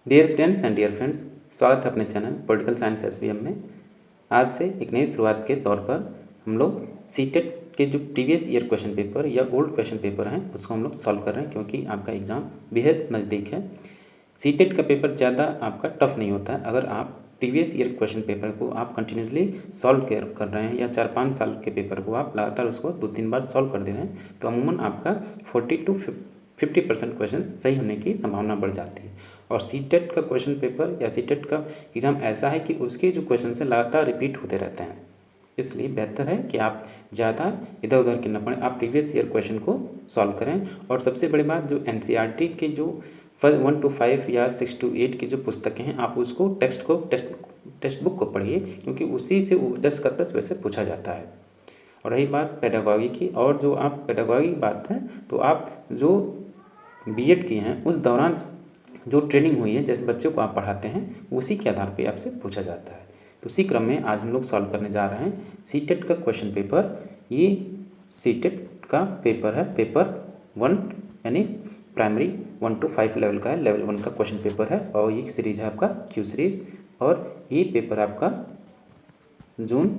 Dear students and dear friends, स्वागत है अपने चैनल पॉलिटिकल साइंस SVM में। आज से एक नई शुरुआत के तौर पर हम लोग सीटेट के जो प्रीवियस ईयर क्वेश्चन पेपर या ओल्ड क्वेश्चन पेपर हैं उसको हम लोग सॉल्व कर रहे हैं, क्योंकि आपका एग्ज़ाम बेहद नज़दीक है। सीटेट का पेपर ज़्यादा आपका टफ नहीं होता है। अगर आप प्रीवियस ईयर क्वेश्चन पेपर को आप कंटिन्यूसली सॉल्व कर रहे हैं या 4-5 साल के पेपर को आप लगातार उसको 2-3 बार सॉल्व कर दे रहे हैं, तो अमूमन आपका 40 to 50% क्वेश्चन सही होने की संभावना बढ़ जाती है। और सीटेट का क्वेश्चन पेपर या सीटेट का एग्ज़ाम ऐसा है कि उसके जो क्वेश्चन है लगातार रिपीट होते रहते हैं, इसलिए बेहतर है कि आप ज़्यादा इधर उधर के न पड़े, आप प्रीवियस ईयर क्वेश्चन को सॉल्व करें। और सबसे बड़ी बात, जो NCERT के जो 1 to 5 या 6 to 8 की जो पुस्तकें हैं, आप उसको टेक्स्ट बुक को पढ़िए, क्योंकि उसी से 10 का 10 वैसे पूछा जाता है। और रही बात पेडागॉजी की, और जो आप पेडागॉजी की बात है, तो आप जो B.Ed किए हैं उस दौरान जो ट्रेनिंग हुई है, जैसे बच्चों को आप पढ़ाते हैं, उसी के आधार पे आपसे पूछा जाता है। तो उसी क्रम में आज हम लोग सॉल्व करने जा रहे हैं सीटेट का क्वेश्चन पेपर। ये सीटेट का पेपर है, पेपर 1 यानी प्राइमरी 1 to 5 लेवल का है, लेवल 1 का क्वेश्चन पेपर है। और ये सीरीज़ है आपका क्यू सीरीज़, और ये पेपर आपका जून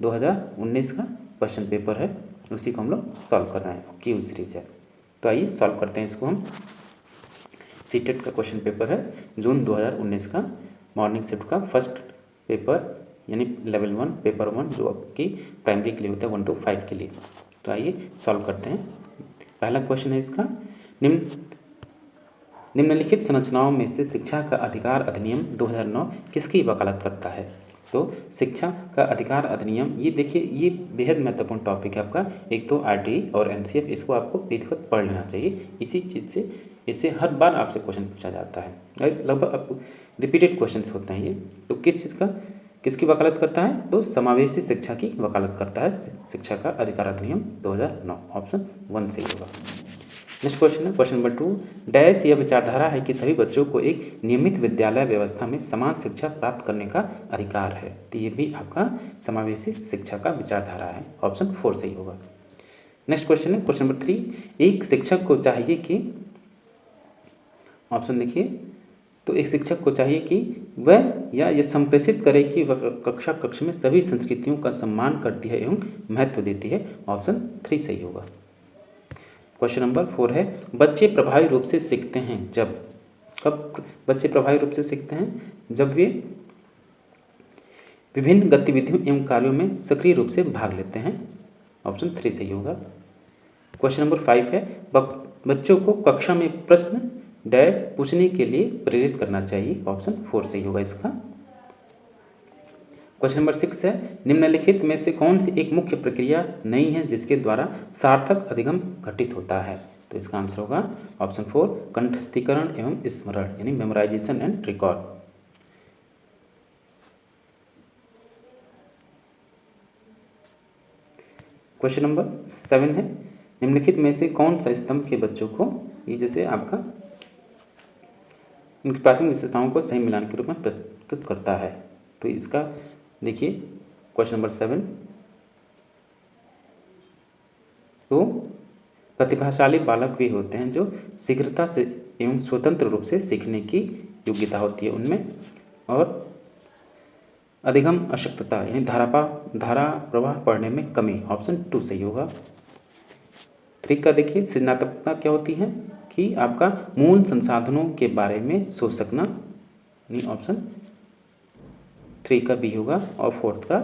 2019 का क्वेश्चन पेपर है, उसी को हम लोग सॉल्व कर रहे हैं, क्यू सीरीज़ है। तो आइए सॉल्व करते हैं इसको हम। सीटेट का क्वेश्चन पेपर है जून 2019 का, मॉर्निंग शिफ्ट का फर्स्ट पेपर यानी लेवल 1 पेपर 1, जो आपकी प्राइमरी के लिए होता है 1 to 5 के लिए। तो आइए सॉल्व करते हैं। पहला क्वेश्चन है इसका, निम्नलिखित संरचनाओं में से शिक्षा का अधिकार अधिनियम 2009 किसकी वकालत करता है। तो शिक्षा का अधिकार अधिनियम, ये देखिए, ये बेहद महत्वपूर्ण टॉपिक है आपका। एक तो RTE और NCF, इसको आपको विधिवत पढ़ लेना चाहिए। इसी चीज़ से, इससे हर बार आपसे क्वेश्चन पूछा जाता है, लगभग रिपीटेड क्वेश्चन होते हैं ये। तो किस चीज़ का, किसकी वकालत करता है, तो समावेशी शिक्षा की वकालत करता है शिक्षा का अधिकार अधिनियम 2009। ऑप्शन 1 सही होगा। नेक्स्ट क्वेश्चन है क्वेश्चन नंबर 2, डैश यह विचारधारा है कि सभी बच्चों को एक नियमित विद्यालय व्यवस्था में समान शिक्षा प्राप्त करने का अधिकार है। तो ये भी आपका समावेशी शिक्षा का विचारधारा है। ऑप्शन 4 सही होगा। नेक्स्ट क्वेश्चन है क्वेश्चन नंबर 3, एक शिक्षक को चाहिए कि, ऑप्शन देखिए, तो एक शिक्षक को चाहिए कि वह या यह संप्रेषित करे कि वह कक्ष में सभी संस्कृतियों का सम्मान करती है एवं महत्व देती है। ऑप्शन 3 सही होगा। क्वेश्चन नंबर 4 है, बच्चे प्रभावी रूप से सीखते हैं जब, कब बच्चे प्रभावी रूप से सीखते हैं, जब वे विभिन्न गतिविधियों एवं कार्यों में सक्रिय रूप से भाग लेते हैं। ऑप्शन 3 सही होगा। क्वेश्चन नंबर 5 है, बच्चों को कक्षा में प्रश्न डैश पूछने के लिए प्रेरित करना चाहिए। ऑप्शन 4 सही होगा इसका। क्वेश्चन नंबर 6 है, निम्नलिखित में से कौन सी एक मुख्य प्रक्रिया नहीं है जिसके द्वारा सार्थक अधिगम घटित होता है। तो इसका आंसर होगा ऑप्शन 4, कंठस्थीकरण एवं स्मरण, यानी memorisation and recall. Question number 7 है, निम्नलिखित में से कौन सा स्तंभ के बच्चों को, ये जैसे आपका उनकी प्राथमिक विशेषताओं को सही मिलान के रूप में प्रस्तुत करता है। तो इसका देखिए क्वेश्चन नंबर 7, तो प्रतिभाशाली बालक वे होते हैं जो शीघ्रता से एवं स्वतंत्र रूप से सीखने की योग्यता होती है उनमें, और अधिगम अशक्तता यानी धारा प्रवाह पढ़ने में कमी। ऑप्शन 2 सही होगा। 3 का देखिए, सृजनात्मकता क्या होती है कि आपका मूल संसाधनों के बारे में सोच सकना, यानी ऑप्शन 3 का B होगा। और 4 का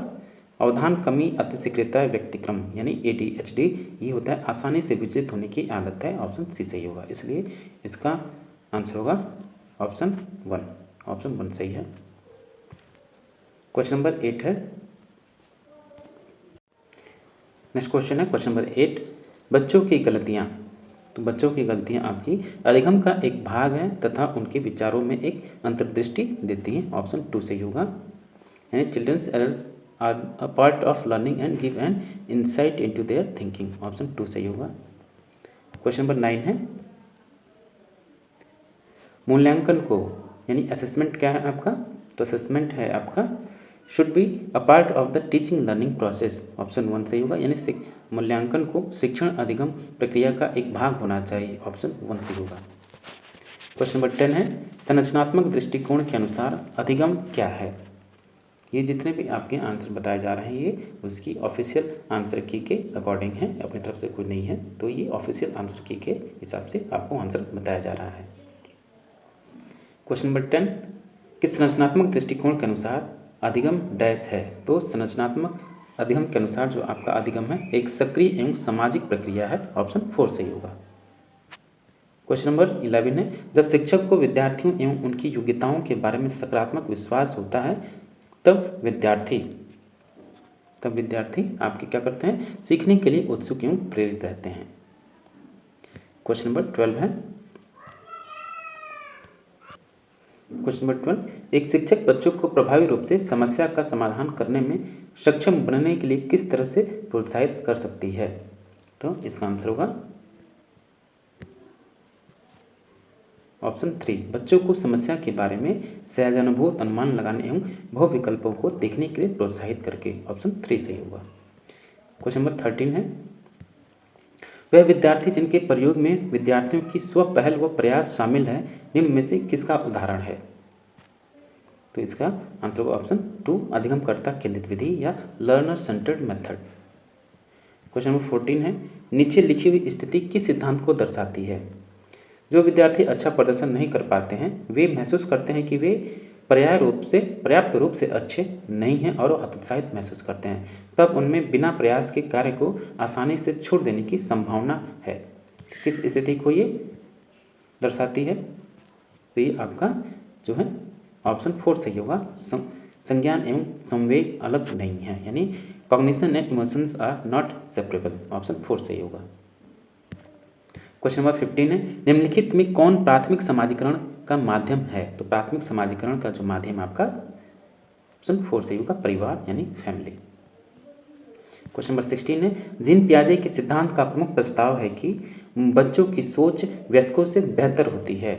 अवधान कमी अतिशीघ्रता व्यक्तिक्रम यानी ADHD, ये होता है आसानी से विचलित होने की आदत है। ऑप्शन C सही होगा। इसलिए इसका आंसर होगा ऑप्शन 1। ऑप्शन 1 सही है। क्वेश्चन नंबर 8 है, नेक्स्ट क्वेश्चन है क्वेश्चन नंबर 8, बच्चों की गलतियाँ। तो बच्चों की गलतियाँ आपकी अधिगम का एक भाग है तथा उनके विचारों में एक अंतर्दृष्टि देती हैं। ऑप्शन 2 सही होगा। यानी childrens errors are a part of learning and give an insight into their thinking. Option 2 सही होगा। क्वेश्चन नंबर 9 है, मूल्यांकन को यानी असेसमेंट क्या है आपका, तो असेसमेंट है आपका should be a part of the teaching learning process. Option 1 सही होगा। यानी मूल्यांकन को शिक्षण अधिगम प्रक्रिया का एक भाग होना चाहिए। ऑप्शन 1 सही होगा। क्वेश्चन नंबर 10 है, संरचनात्मक दृष्टिकोण के अनुसार अधिगम क्या है। ये जितने भी आपके आंसर बताए जा रहे हैं ये उसकी ऑफिशियल आंसर की के अकॉर्डिंग है, अपनी तरफ से कुछ नहीं है, तो ये ऑफिशियल आंसर की के हिसाब से आपको आंसर बताया जा रहा है। क्वेश्चन नंबर 10, कि संरचनात्मक दृष्टिकोण के अनुसार अधिगम डैश है। तो संरचनात्मक अधिगम के अनुसार जो आपका अधिगम है एक सक्रिय एवं सामाजिक प्रक्रिया है, ऑप्शन 4 सही होगा। क्वेश्चन नंबर 11 है, जब शिक्षक को विद्यार्थियों एवं उनकी योग्यताओं के बारे में सकारात्मक विश्वास होता है तब विद्यार्थी आपके क्या करते हैं, सीखने के लिए उत्सुक एवं प्रेरित रहते हैं। क्वेश्चन नंबर 12 है, क्वेश्चन नंबर 12, एक शिक्षक बच्चों को प्रभावी रूप से समस्या का समाधान करने में सक्षम बनने के लिए किस तरह से प्रोत्साहित कर सकती है। तो इसका आंसर होगा ऑप्शन 3, बच्चों को समस्या के बारे में सहजानुभूत अनुमान लगाने एवं बहु विकल्पों को देखने के लिए प्रोत्साहित करके, ऑप्शन 3 सही होगा। क्वेश्चन नंबर 13 है, वह विद्यार्थी जिनके प्रयोग में विद्यार्थियों की स्व पहल व प्रयास शामिल है निम्न में से किसका उदाहरण है। तो इसका आंसर होगा ऑप्शन 2, अधिगमकर्ता केंद्रित विधि या learner centred method. Question number 14 है, नीचे लिखी हुई स्थिति किस सिद्धांत को दर्शाती है। जो विद्यार्थी अच्छा प्रदर्शन नहीं कर पाते हैं वे महसूस करते हैं कि वे पर्याप्त रूप से अच्छे नहीं हैं और हतोत्साहित महसूस करते हैं, तब उनमें बिना प्रयास के कार्य को आसानी से छोड़ देने की संभावना है। किस स्थिति को ये दर्शाती है। तो ये आपका जो है ऑप्शन 4 सही होगा, संज्ञान एवं संवेग अलग नहीं है, यानी cognition and emotions are not separable, option 4 सही होगा। क्वेश्चन नंबर 15 है, निम्नलिखित में कौन प्राथमिक समाजीकरण का माध्यम है। तो प्राथमिक समाजीकरण का जो माध्यम आपका ऑप्शन 4 सही होगा, परिवार यानी फैमिली। क्वेश्चन नंबर 16 है, जीन पियाजे के सिद्धांत का प्रमुख प्रस्ताव है कि बच्चों की सोच वयस्कों से बेहतर होती है।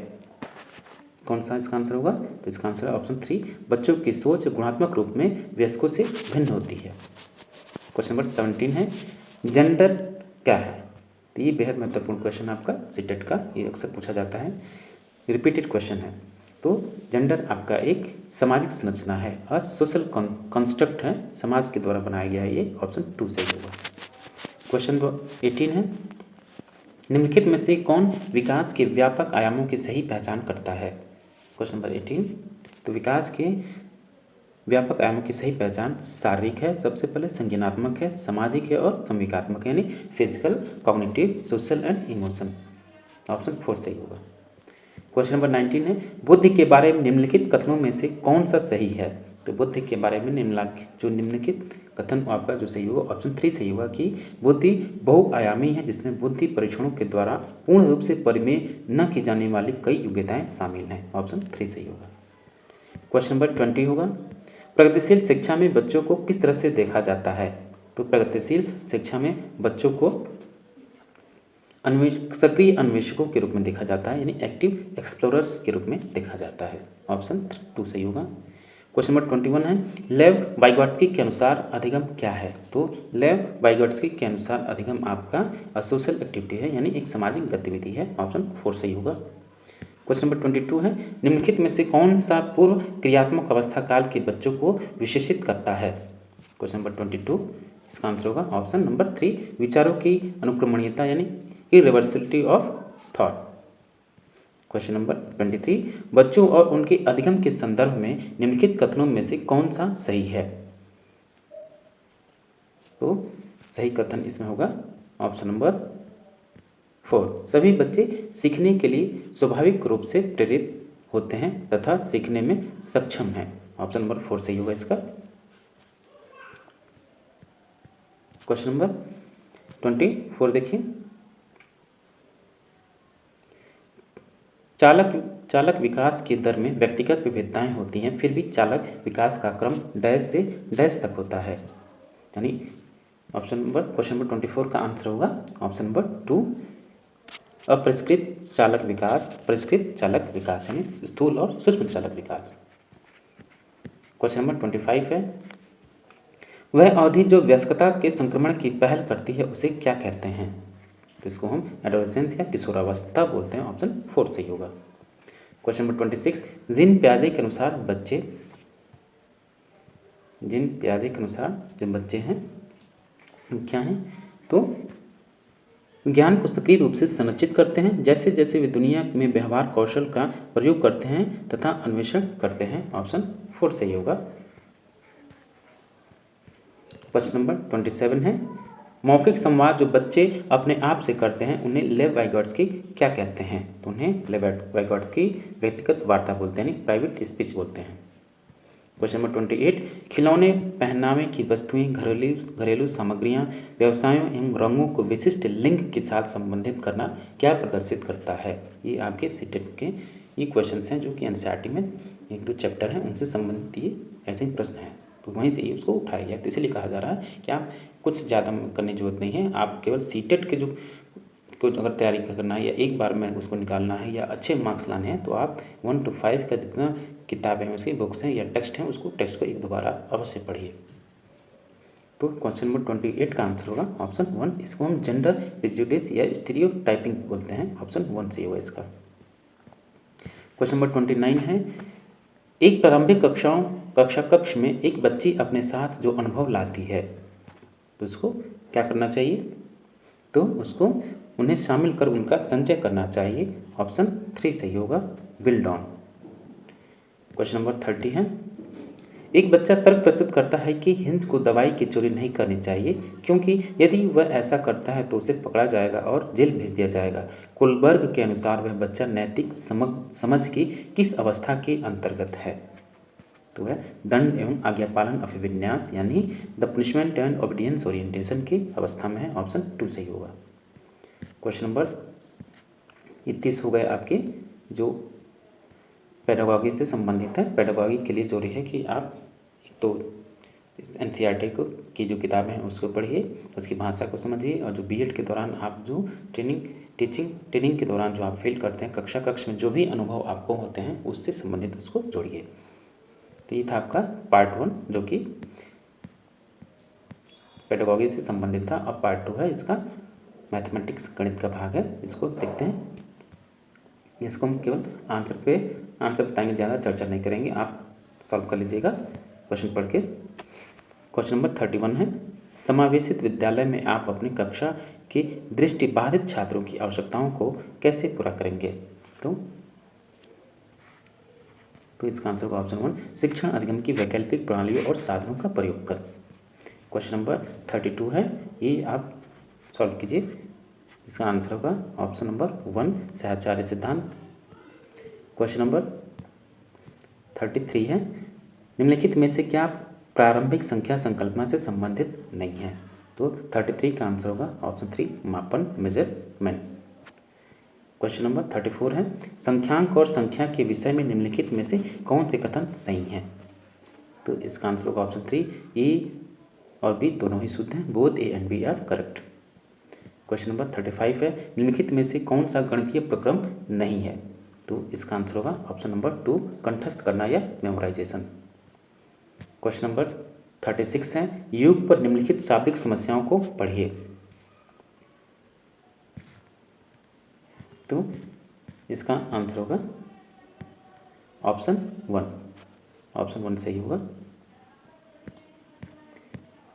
कौन सा इसका आंसर होगा। तो इसका आंसर है ऑप्शन 3, बच्चों की सोच गुणात्मक रूप में वयस्कों से भिन्न होती है। क्वेश्चन नंबर 17 है, जेंडर क्या है। तो ये बेहद महत्वपूर्ण क्वेश्चन आपका सीटेट का, ये अक्सर पूछा जाता है, रिपीटेड क्वेश्चन है। तो जेंडर आपका एक सामाजिक संरचना है, अ सोशल कंस्ट्रक्ट है, समाज के द्वारा बनाया गया है, ये ऑप्शन 2 सही होगा। क्वेश्चन नंबर 18 है, निम्नलिखित में से कौन विकास के व्यापक आयामों की सही पहचान करता है। क्वेश्चन नंबर 18, तो विकास के व्यापक आयामों की सही पहचान शारीरिक है, सबसे पहले संज्ञानात्मक है, सामाजिक है और संवेगात्मक है, यानी physical, cognitive, social and emotion, option 4 सही होगा। क्वेश्चन नंबर 19 है, बुद्धि के बारे में निम्नलिखित कथनों में से कौन सा सही है। तो बुद्धि के बारे में निम्नलिखित कथन आपका जो सही होगा ऑप्शन 3 सही होगा कि बुद्धि बहुआयामी है, जिसमें बुद्धि परीक्षणों के द्वारा पूर्ण रूप से परिमेय न की जाने वाली कई योग्यताएं शामिल हैं, ऑप्शन 3 सही होगा। क्वेश्चन नंबर 20 होगा, प्रगतिशील शिक्षा में बच्चों को किस तरह से देखा जाता है। तो प्रगतिशील शिक्षा में बच्चों को सक्रिय अन्वेषकों के रूप में देखा जाता है, यानी एक्टिव एक्सप्लोरर्स के रूप में देखा जाता है, ऑप्शन 2 सही होगा। क्वेश्चन नंबर 21 है, लेव वाइगोट्स्की के अनुसार अधिगम क्या है। तो लेव वाइगोट्स्की के अनुसार अधिगम आपका सोशल एक्टिविटी है, यानी एक सामाजिक गतिविधि है, ऑप्शन 4 सही होगा। क्वेश्चन नंबर 22 है, निम्नलिखित में से कौन सा पूर्व क्रियात्मक अवस्था काल के बच्चों को विशेषित करता है। क्वेश्चन नंबर 22, इसका आंसर होगा ऑप्शन नंबर 3, विचारों की अनुक्रमणीयता यानी irreversibility of thought. Question number 23, बच्चों और उनके अधिगम के संदर्भ में निम्नलिखित कथनों में से कौन सा सही है। तो सही कथन इसमें होगा ऑप्शन नंबर 4, सभी बच्चे सीखने के लिए स्वाभाविक रूप से प्रेरित होते हैं तथा सीखने में सक्षम हैं, ऑप्शन नंबर 4 सही होगा इसका। क्वेश्चन नंबर 24 देखिए, चालक विकास की दर में व्यक्तिगत विविधताएं होती हैं, फिर भी चालक विकास का क्रम डैश से डैश तक होता है, यानी क्वेश्चन नंबर 24 का आंसर होगा ऑप्शन नंबर 2, अपरिष्कृत चालक विकास, परिष्कृत चालक विकास, यानी स्थूल और सूक्ष्म चालक विकास। क्वेश्चन नंबर 25 है, वह अवधि जो वयस्कता के संक्रमण की पहल करती है उसे क्या कहते हैं। तो इसको हम एडोलेसेंस या किशोरावस्था बोलते हैं, ऑप्शन 4 सही होगा। क्वेश्चन नंबर 26, जिन प्याजे के अनुसार जो बच्चे हैं क्या हैं, तो ज्ञान को सक्रिय रूप से संरचित करते हैं जैसे जैसे वे दुनिया में व्यवहार कौशल का प्रयोग करते हैं तथा अन्वेषण करते हैं। ऑप्शन 4 सही होगा। क्वेश्चन नंबर 27 है, मौखिक संवाद जो बच्चे अपने आप से करते हैं उन्हें लेव वाइगार्ड्स क्या कहते हैं, तो उन्हें लेव वाइगार्ड्स की व्यक्तिगत वार्ता बोलते हैं, यानी प्राइवेट स्पीच बोलते हैं। क्वेश्चन नंबर 28, खिलौने, पहनावे की वस्तुएं, घरेलू सामग्रियां, व्यवसायों एवं रंगों को विशिष्ट लिंग के साथ संबंधित करना क्या प्रदर्शित करता है। ये आपके सीटेट के ये क्वेश्चन हैं जो कि एनसीईआरटी में 1-2 चैप्टर हैं उनसे संबंधित ये ऐसे ही प्रश्न हैं, तो वहीं से ये उसको उठाया गया। तो इसलिए कहा जा रहा है कि आप कुछ ज़्यादा करने की जरूरत नहीं है, आप केवल सीटेट के जो कुछ अगर तैयारी करना है या एक बार में उसको निकालना है या अच्छे मार्क्स लाने हैं तो आप 1 to 5 का जितना किताबें हैं उसकी बुक्स हैं या टेक्स्ट हैं उसको टेक्स्ट को एक दोबारा अवश्य पढ़िए। तो क्वेश्चन नंबर 28 का आंसर होगा ऑप्शन 1। इसको हम जेंडर प्रेजुडिस या स्टीरियोटाइपिंग बोलते हैं। ऑप्शन 1 सही होगा इसका। क्वेश्चन नंबर 29 है, एक प्रारंभिक कक्ष में एक बच्ची अपने साथ जो अनुभव लाती है तो उसको क्या करना चाहिए, तो उसको उन्हें शामिल कर उनका संचय करना चाहिए। ऑप्शन 3 सही होगा, बिल्ड ऑन। क्वेश्चन नंबर 30 है, एक बच्चा तर्क प्रस्तुत करता है कि हिंद को दवाई की चोरी नहीं करनी चाहिए क्योंकि यदि वह ऐसा करता है तो उसे पकड़ा जाएगा और जेल भेज दिया जाएगा। कोलबर्ग के अनुसार वह बच्चा नैतिक समझ की किस अवस्था के अंतर्गत है, तो वह दंड एवं आज्ञापालन अभिविन्यास यानी the punishment and obedience orientation की अवस्था में है। ऑप्शन 2 सही होगा। क्वेश्चन नंबर 31 हो गए आपके जो पेडागॉजी से संबंधित है। पेडागॉजी के लिए जरूरी है कि आप तो एनसीईआरटी की जो किताबें हैं उसको पढ़िए, उसकी भाषा को समझिए और जो बीएड के दौरान आप जो ट्रेनिंग के दौरान जो आप फील करते हैं कक्ष में जो भी अनुभव आपको होते हैं उससे संबंधित उसको जोड़िए। तो ये था आपका पार्ट 1 जो कि पेडागॉजी से संबंधित था। अब पार्ट 2 है इसका मैथमेटिक्स गणित का भाग है, इसको देखते हैं। इसको हम केवल आंसर बताएंगे, ज़्यादा चर्चा नहीं करेंगे, आप सॉल्व कर लीजिएगा क्वेश्चन पढ़ के। क्वेश्चन नंबर 31 है, समावेशित विद्यालय में आप अपनी कक्षा के दृष्टिबाधित छात्रों की आवश्यकताओं को कैसे पूरा करेंगे, तो इसका आंसर होगा ऑप्शन 1, शिक्षण अधिगम की वैकल्पिक प्रणालियों और साधनों का प्रयोग कर। क्वेश्चन नंबर 32 है, ये आप सॉल्व कीजिए, इसका आंसर होगा ऑप्शन नंबर 1, सहचार्य सिद्धांत। क्वेश्चन नंबर 33 है, निम्नलिखित में से क्या प्रारंभिक संख्या संकल्पना से संबंधित नहीं है, तो 33 का आंसर होगा ऑप्शन 3, मापन मेजरमेंट। क्वेश्चन नंबर 34 है, संख्यांक और संख्या के विषय में निम्नलिखित में से कौन से कथन सही हैं, तो इसका आंसर होगा ऑप्शन 3, ए और बी दोनों ही शुद्ध हैं, both a and b are correct. Question number 35 है, निम्नलिखित में से कौन सा गणितीय प्रक्रम नहीं है, तो इसका आंसर होगा ऑप्शन नंबर 2, कंठस्थ करना या मेमोराइजेशन। क्वेश्चन नंबर 36 है, योग पर निम्नलिखित शाब्दिक समस्याओं को पढ़िए, तो इसका आंसर होगा ऑप्शन 1 सही होगा।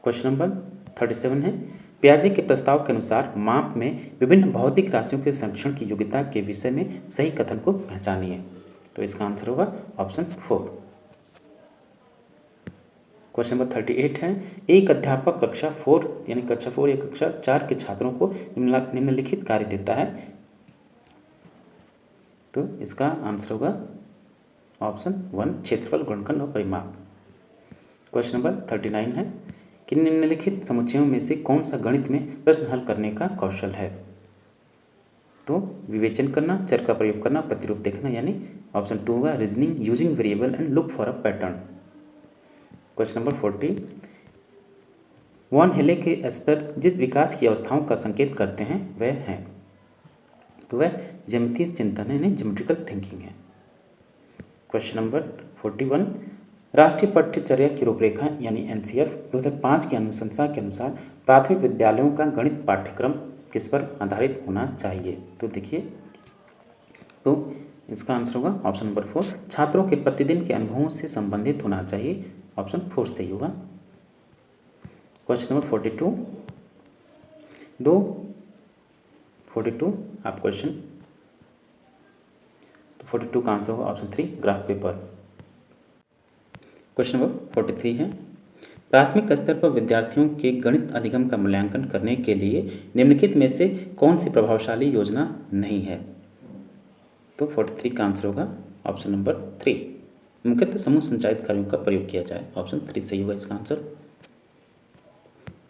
क्वेश्चन नंबर 37 है, पियाजे के प्रस्ताव के अनुसार माप में विभिन्न भौतिक राशियों के संरक्षण की योग्यता के विषय में सही कथन को पहचानिए, तो इसका आंसर होगा ऑप्शन 4। क्वेश्चन नंबर 38 है, एक अध्यापक कक्षा 4 यानी कक्षा 4 या कक्षा 4 के छात्रों को निम्नलिखित कार्य देता है, तो इसका आंसर होगा ऑप्शन 1, क्षेत्रफल, गुणनखंड और परिमाप। क्वेश्चन नंबर 39 है कि निम्नलिखित समुच्चयों में से कौन सा गणित में प्रश्न हल करने का कौशल है, तो विवेचन करना, चर का प्रयोग करना, प्रतिरूप देखना, यानी ऑप्शन 2 होगा reasoning using variable and look for a pattern. Question number 40, Van Hiele के स्तर जिस विकास की अवस्थाओं का संकेत करते हैं वह हैं, तो वह ज्यामितीय चिंतन यानी ज्योमेट्रिकल थिंकिंग है। क्वेश्चन नंबर 41, राष्ट्रीय पठ्यचर्या की रूपरेखा यानी एनसीएफ 2005 की अनुशंसा के अनुसार प्राथमिक विद्यालयों का गणित पाठ्यक्रम किस पर आधारित होना चाहिए, तो देखिए, तो इसका आंसर होगा ऑप्शन नंबर 4। छात्रों के प्रतिदिन के अनुभवों से संबंधित होना चाहिए, ऑप्शन 4 सही होगा। क्वेश्चन नंबर 42 आप क्वेश्चन, तो 42 का आंसर होगा option 3 graph paper. Question number 43 है, प्राथमिक स्तर पर विद्यार्थियों के गणित अधिगम का मूल्यांकन करने के लिए निम्नलिखित में से कौन सी प्रभावशाली योजना नहीं है। तो 43 का आंसर होगा ऑप्शन नंबर 3, मुख्यतः समूह संचालित कार्यों का प्रयोग किया जाए, ऑप्शन 3 सही होगा इसका आंसर।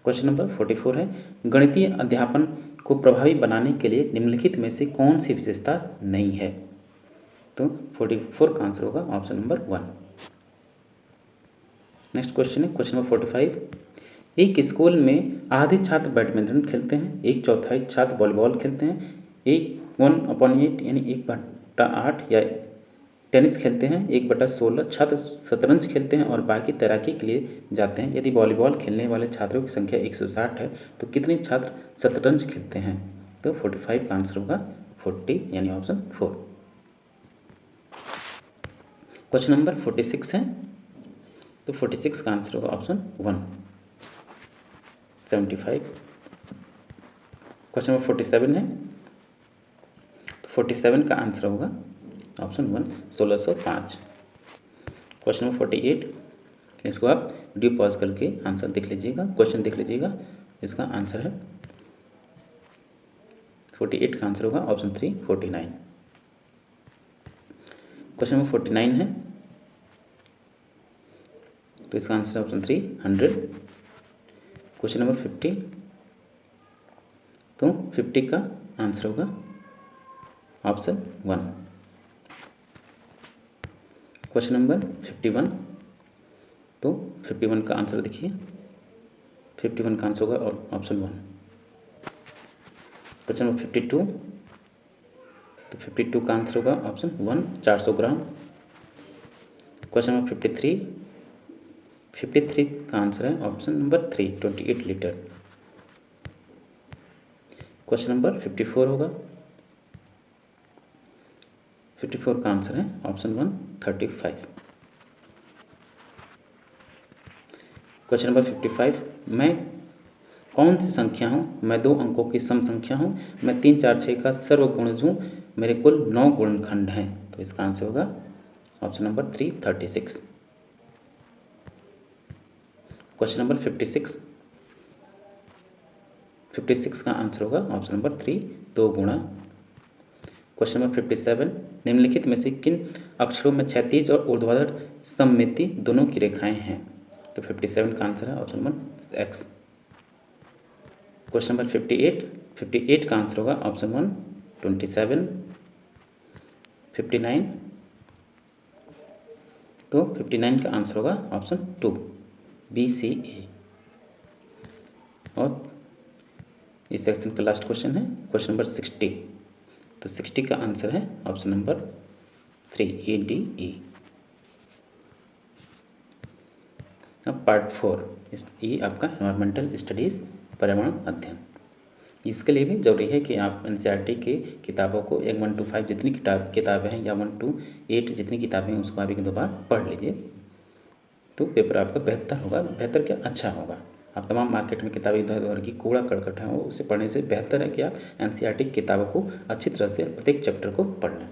क्वेश्चन नंबर 44 है, गणितीय अध्यापन को प्रभावी बनाने के लिए निम्नलिखित में से कौन सी विशेषता नहीं है। तो 44 का आंसर होगा ऑप्शन नंबर 1। नेक्स्ट क्वेश्चन है क्वेश्चन नंबर 45, एक स्कूल में आधे छात्र बैडमिंटन खेलते हैं, एक चौथाई छात्र वॉलीबॉल खेलते हैं, एक 1/8 यानी 1/8 या टेनिस खेलते हैं, 1/16 छात्र शतरंज खेलते हैं और बाकी तैराकी के लिए जाते हैं। यदि वॉलीबॉल खेलने वाले छात्रों की संख्या 160 है तो कितने छात्र शतरंज खेलते हैं। तो 45 का आंसर होगा 40 यानी ऑप्शन 4। क्वेश्चन नंबर 46 है, तो 46 का आंसर होगा ऑप्शन 1 75। क्वेश्चन नंबर 47 है, तो 47 का आंसर होगा ऑप्शन 1 1605। क्वेश्चन नंबर 48, इसको आप वीडियो पॉज करके आंसर देख लीजिएगा, क्वेश्चन देख लीजिएगा, इसका आंसर है 48 का आंसर होगा ऑप्शन 3 49। क्वेश्चन नंबर 49 है, तो इसका आंसर है ऑप्शन 3 100। क्वेश्चन नंबर 50, तो 50 का आंसर होगा ऑप्शन 1। क्वेश्चन नंबर 51, तो 51 का आंसर देखिए, 51 का आंसर होगा ऑप्शन 1। क्वेश्चन नंबर 52, तो 52 का आंसर होगा ऑप्शन 1 400 ग्राम। क्वेश्चन नंबर 53 का आंसर है option number 3 28 litre. Question number 54 होगा, 54 का आंसर है ऑप्शन 1 35। क्वेश्चन नंबर 55, मैं कौन सी संख्या हूँ, मैं 2 अंकों की सम संख्या हूँ, मैं 3 4 6 का सर्वगुणज हूँ, मेरे कुल 9 गुणनखंड हैं। तो इसका आंसर होगा ऑप्शन नंबर 3 36। क्वेश्चन नंबर 56 का आंसर होगा ऑप्शन नंबर 3 2 गुणा। क्वेश्चन नंबर 57, निम्नलिखित में से किन अक्षरों में क्षैतिज और ऊर्ध्वाधर सममिति दोनों की रेखाएं हैं। तो 57 का आंसर है option number x. Question number 58 का आंसर होगा ऑप्शन 1 27। 59, तो 59 का आंसर होगा ऑप्शन 2 BCA। और इस सेक्शन का लास्ट क्वेश्चन है क्वेश्चन नंबर 60, तो 60 का आंसर है ऑप्शन नंबर 3 ADE। अब पार्ट 4, ये आपका एनवायरमेंटल स्टडीज़ पर्यावरण अध्ययन। इसके लिए भी ज़रूरी है कि आप NCERT के किताबों को 1 to 5 जितनी किताबें हैं या 1 to 8 जितनी किताबें हैं उसको आप एक दो बार पढ़ लीजिए, तो पेपर आपका बेहतर होगा। बेहतर क्या, अच्छा होगा। आप तमाम मार्केट में किताबें इधर उधर की कूड़ा करकट है उसे पढ़ने से बेहतर है कि आप NCERT की किताबों को अच्छी तरह से प्रत्येक चैप्टर को पढ़ लें।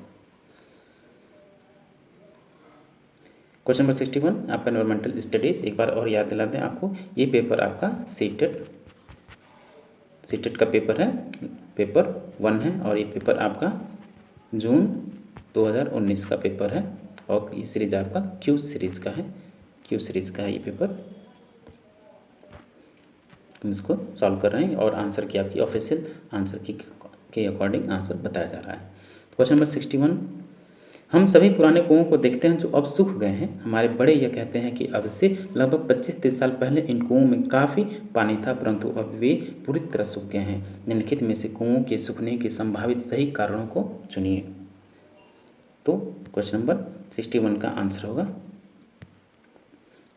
क्वेश्चन नंबर 61 आपका एनवायरमेंटल स्टडीज़, एक बार और याद दिला दें आपको, ये पेपर आपका सीटेट का पेपर है, पेपर 1 है, और ये पेपर आपका जून 2019 का पेपर है, और ये सीरीज आपका क्यू सीरीज़ का है ये पेपर। हम इसको सॉल्व कर रहे हैं और आंसर की आपकी ऑफिशियल आंसर के अकॉर्डिंग आंसर बताया जा रहा है। क्वेश्चन नंबर 61, हम सभी पुराने कुओं को देखते हैं जो अब सूख गए हैं। हमारे बड़े यह कहते हैं कि अब से लगभग 25-30 साल पहले इन कुओं में काफ़ी पानी था, परंतु अब वे पूरी तरह सूख गए हैं। निम्नलिखित में से कुओं के सूखने के संभावित सही कारणों को चुनिए। तो क्वेश्चन नंबर 61 का आंसर होगा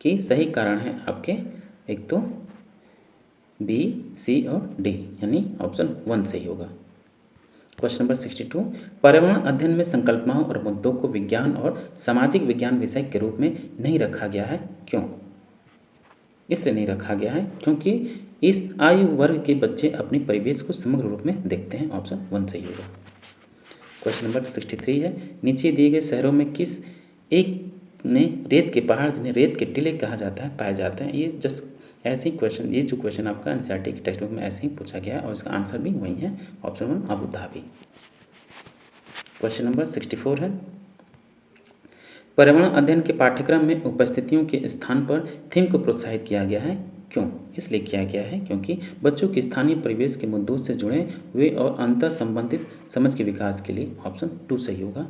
कि सही कारण है आपके एक तो B, C और D, यानी ऑप्शन 1 सही होगा। क्वेश्चन नंबर 62, पर्यावरण अध्ययन में संकल्पनाओं और मुद्दों को विज्ञान और सामाजिक विज्ञान विषय के रूप में नहीं रखा गया है, क्यों? इसलिए नहीं रखा गया है क्योंकि इस आयु वर्ग के बच्चे अपने परिवेश को समग्र रूप में देखते हैं। ऑप्शन 1 सही होगा। क्वेश्चन नंबर 63 है, नीचे दिए गए शहरों में किस एक ने रेत के पहाड़ जिन्हें रेत के टीले कहा जाता है पाए जाते हैं? ये जस्ट ऐसे ही क्वेश्चन, ये जो क्वेश्चन आपका एनसीईआरटी के टेक्स्ट बुक में ऐसे ही पूछा गया है और इसका आंसर भी वही है, option 1 Abu Dhabi. Question number 64 है, पर्यावरण अध्ययन के पाठ्यक्रम में उपस्थितियों के स्थान पर थीम को प्रोत्साहित किया गया है, क्यों? इसलिए किया गया है क्योंकि बच्चों के स्थानीय परिवेश के मुद्दों से जुड़े हुए और अंतर संबंधित समझ के विकास के लिए। ऑप्शन 2 सही होगा।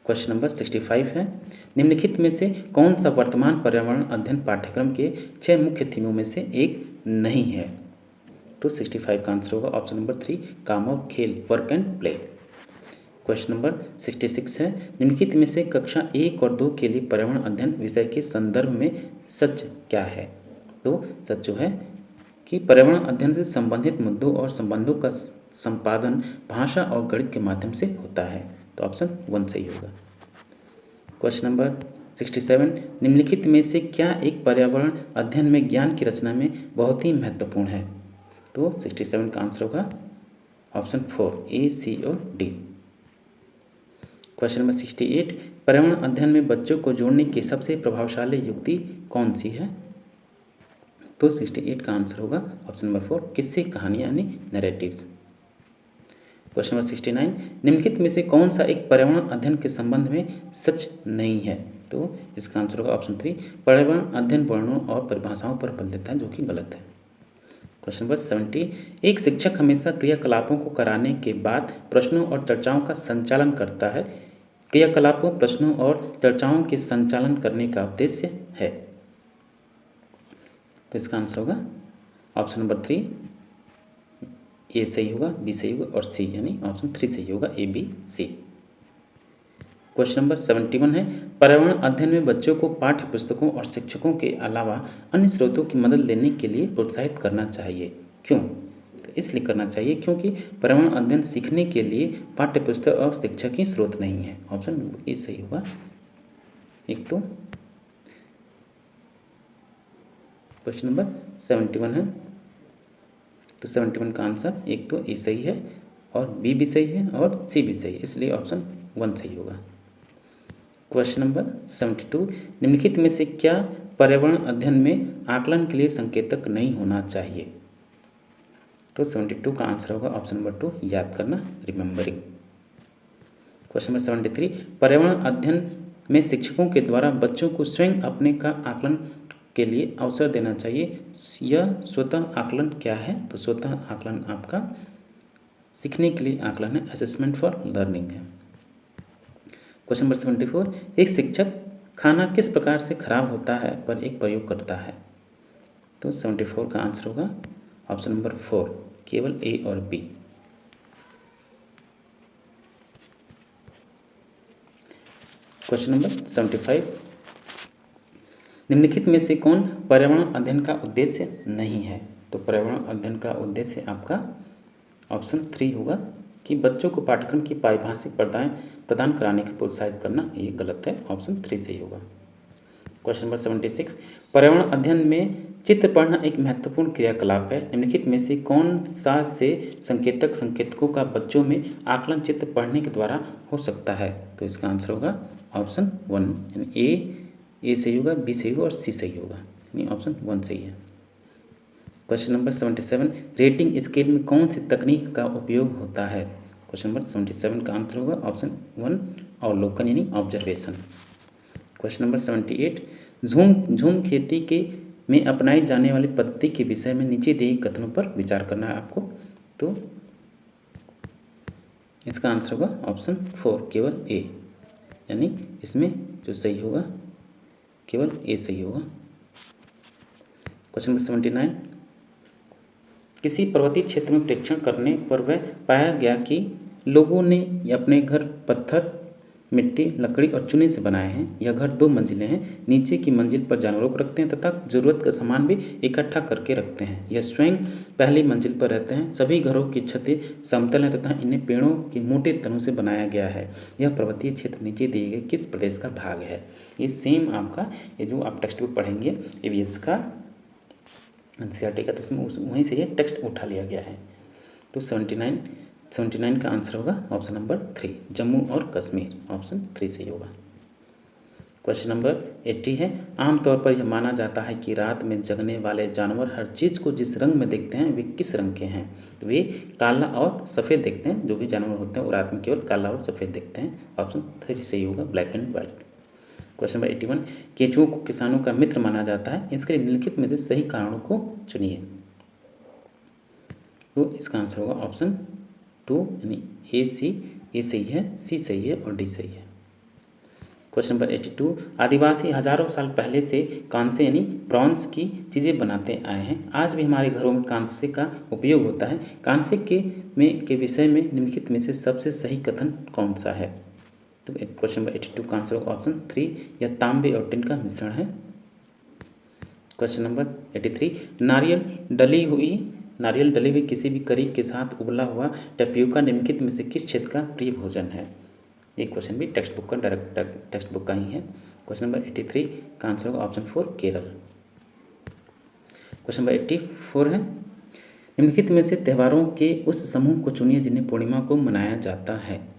क्वेश्चन नंबर 65 है, निम्नलिखित में से कौन सा वर्तमान पर्यावरण अध्ययन पाठ्यक्रम के 6 मुख्य थीमों में से एक नहीं है? तो 65 का आंसर होगा ऑप्शन नंबर 3 काम और खेल, work and play. Question number 66 है, निम्नलिखित में से कक्षा 1 और 2 के लिए पर्यावरण अध्ययन विषय के संदर्भ में सच क्या है? तो सच जो है कि पर्यावरण अध्ययन से संबंधित मुद्दों और संबंधों का संपादन भाषा और गणित के माध्यम से होता है। तो ऑप्शन 1 सही होगा। क्वेश्चन नंबर 67, निम्नलिखित में से क्या एक पर्यावरण अध्ययन में ज्ञान की रचना में बहुत ही महत्वपूर्ण है? तो 67 का आंसर होगा ऑप्शन 4 ए, सी और डी। क्वेश्चन नंबर 68, पर्यावरण अध्ययन में बच्चों को जोड़ने की सबसे प्रभावशाली युक्ति कौन सी है? तो 68 का आंसर होगा ऑप्शन नंबर 4 किस्से, कहानी यानी नैरेटिव्स। क्वेश्चन नंबर 69, निम्नलिखित में से कौन सा एक पर्यावरण अध्ययन के संबंध में सच नहीं है? तो इसका आंसर होगा ऑप्शन 3 पर्यावरण अध्ययन वर्णों और परिभाषाओं पर बल देता है, जो कि गलत है। क्वेश्चन नंबर 70, एक शिक्षक हमेशा क्रियाकलापों को कराने के बाद प्रश्नों और चर्चाओं का संचालन करता है। क्रियाकलापों, प्रश्नों और चर्चाओं के संचालन करने का उद्देश्य है। तो इसका आंसर होगा ऑप्शन नंबर 3 ए सही होगा, बी सही होगा और सी यानी ऑप्शन 3 सही होगा, a b c. Question number 71 है, पर्यावरण अध्ययन में बच्चों को पाठ्य पुस्तकों और शिक्षकों के अलावा अन्य स्रोतों की मदद लेने के लिए प्रोत्साहित करना चाहिए, क्यों? तो इसलिए करना चाहिए क्योंकि पर्यावरण अध्ययन सीखने के लिए पाठ्य पुस्तक और शिक्षक ही स्रोत नहीं है। ऑप्शन ए सही होगा। एक तो क्वेश्चन नंबर 71 है, तो 71 का आंसर एक तो ए सही है और बी भी सही है और सी भी सही है, इसलिए ऑप्शन 1 सही होगा। क्वेश्चन नंबर 72, निम्नलिखित में से क्या पर्यावरण अध्ययन में आकलन के लिए संकेतक नहीं होना चाहिए? तो 72 का आंसर होगा ऑप्शन नंबर 2 याद करना, रिमेंबरिंग। क्वेश्चन नंबर 73, पर्यावरण अध्ययन में शिक्षकों के द्वारा बच्चों को स्वयं अपने का आकलन के लिए अवसर देना चाहिए। यह स्वतः आकलन क्या है? तो स्वतः आकलन आपका सीखने के लिए आकलन है, असेसमेंट फॉर लर्निंग है। क्वेश्चन नंबर 74, एक शिक्षक खाना किस प्रकार से खराब होता है पर एक प्रयोग करता है? तो 74 का आंसर होगा ऑप्शन नंबर 4 केवल ए और बी। क्वेश्चन नंबर 75, निम्नलिखित में से कौन पर्यावरण अध्ययन का उद्देश्य नहीं है? तो पर्यावरण अध्ययन का उद्देश्य आपका ऑप्शन 3 होगा कि बच्चों को पाठ्यक्रम की पारिभाषिक प्रदान कराने के प्रोत्साहित करना, ये गलत है, ऑप्शन 3 सही होगा। क्वेश्चन नंबर 76, पर्यावरण अध्ययन में चित्र पढ़ना एक महत्वपूर्ण क्रियाकलाप है। निम्नलिखित में से कौन सा से संकेतकों का बच्चों में आकलन चित्र पढ़ने के द्वारा हो सकता है? तो इसका आंसर होगा ऑप्शन 1 यानी ए सही होगा, बी सही होगा और सी सही होगा, यानी ऑप्शन 1 सही है। क्वेश्चन नंबर 77, रेटिंग स्केल में कौन सी तकनीक का उपयोग होता है? क्वेश्चन नंबर 77 का आंसर होगा ऑप्शन 1 अवलोकन यानी ऑब्जर्वेशन। क्वेश्चन नंबर 78, झूम खेती के में अपनाई जाने वाली पद्धति के विषय में नीचे दिए कथनों पर विचार करना है आपको। तो इसका आंसर होगा ऑप्शन 4 केवल ए, यानी इसमें जो सही होगा केवल ए सही होगा। क्वेश्चन नंबर 79, किसी पर्वतीय क्षेत्र में परीक्षण करने पर वह पाया गया कि लोगों ने अपने घर पत्थर मिट्टी, लकड़ी और चूने से बनाए हैं। यह घर 2 मंजिलें हैं। नीचे की मंजिल पर जानवरों को रखते हैं तथा ज़रूरत का सामान भी इकट्ठा करके रखते हैं। यह स्वयं पहली मंजिल पर रहते हैं। सभी घरों की छतें समतल हैं तथा इन्हें पेड़ों के मोटे तनों से बनाया गया है। यह पर्वतीय क्षेत्र नीचे दिए गए किस प्रदेश का भाग है? ये सेम आपका ये जो आप टेक्स्ट बुक पढ़ेंगे EVS का NCERT का, तो उसमें वहीं से ये टेक्स्ट उठा लिया गया है। तो 79 का आंसर होगा ऑप्शन नंबर 3, जम्मू और कश्मीर, ऑप्शन 3 सही होगा। क्वेश्चन नंबर 80 है, आमतौर पर यह माना जाता है कि रात में जगने वाले जानवर हर चीज़ को जिस रंग में देखते हैं वे किस रंग के हैं? तो वे काला और सफ़ेद देखते हैं। जो भी जानवर होते हैं वो रात में केवल काला और सफ़ेद देखते हैं, ऑप्शन 3 सही होगा, black and white. Question number 81, केंचुओं को किसानों का मित्र माना जाता है, इसके निम्नलिखित में से सही कारणों को चुनिए। तो इसका आंसर होगा ऑप्शन 2 यानी ए सही है, सी सही है और डी सही है। क्वेश्चन नंबर 82, आदिवासी हजारों साल पहले से कांसे यानी ब्रॉन्ज की चीज़ें बनाते आए हैं। आज भी हमारे घरों में कांसे का उपयोग होता है। कांसे के विषय में निम्नलिखित में से सबसे सही कथन कौन सा है? तो क्वेश्चन नंबर 82 का आंसर होगा ऑप्शन 3, यह तांबे और टिन का मिश्रण है। क्वेश्चन नंबर 83, नारियल डली हुई किसी भी करी के साथ उबला हुआ टैपियोका निम्नलिखित में से किस क्षेत्र का प्रिय भोजन है? ये क्वेश्चन भी टेक्स्ट बुक का डायरेक्ट टेक्स्ट बुक का ही है। क्वेश्चन नंबर 83 का आंसर होगा ऑप्शन 4, केरल। क्वेश्चन नंबर 84 है, निम्नलिखित में से त्योहारों के उस समूह को चुनिए जिन्हें पूर्णिमा को मनाया जाता है।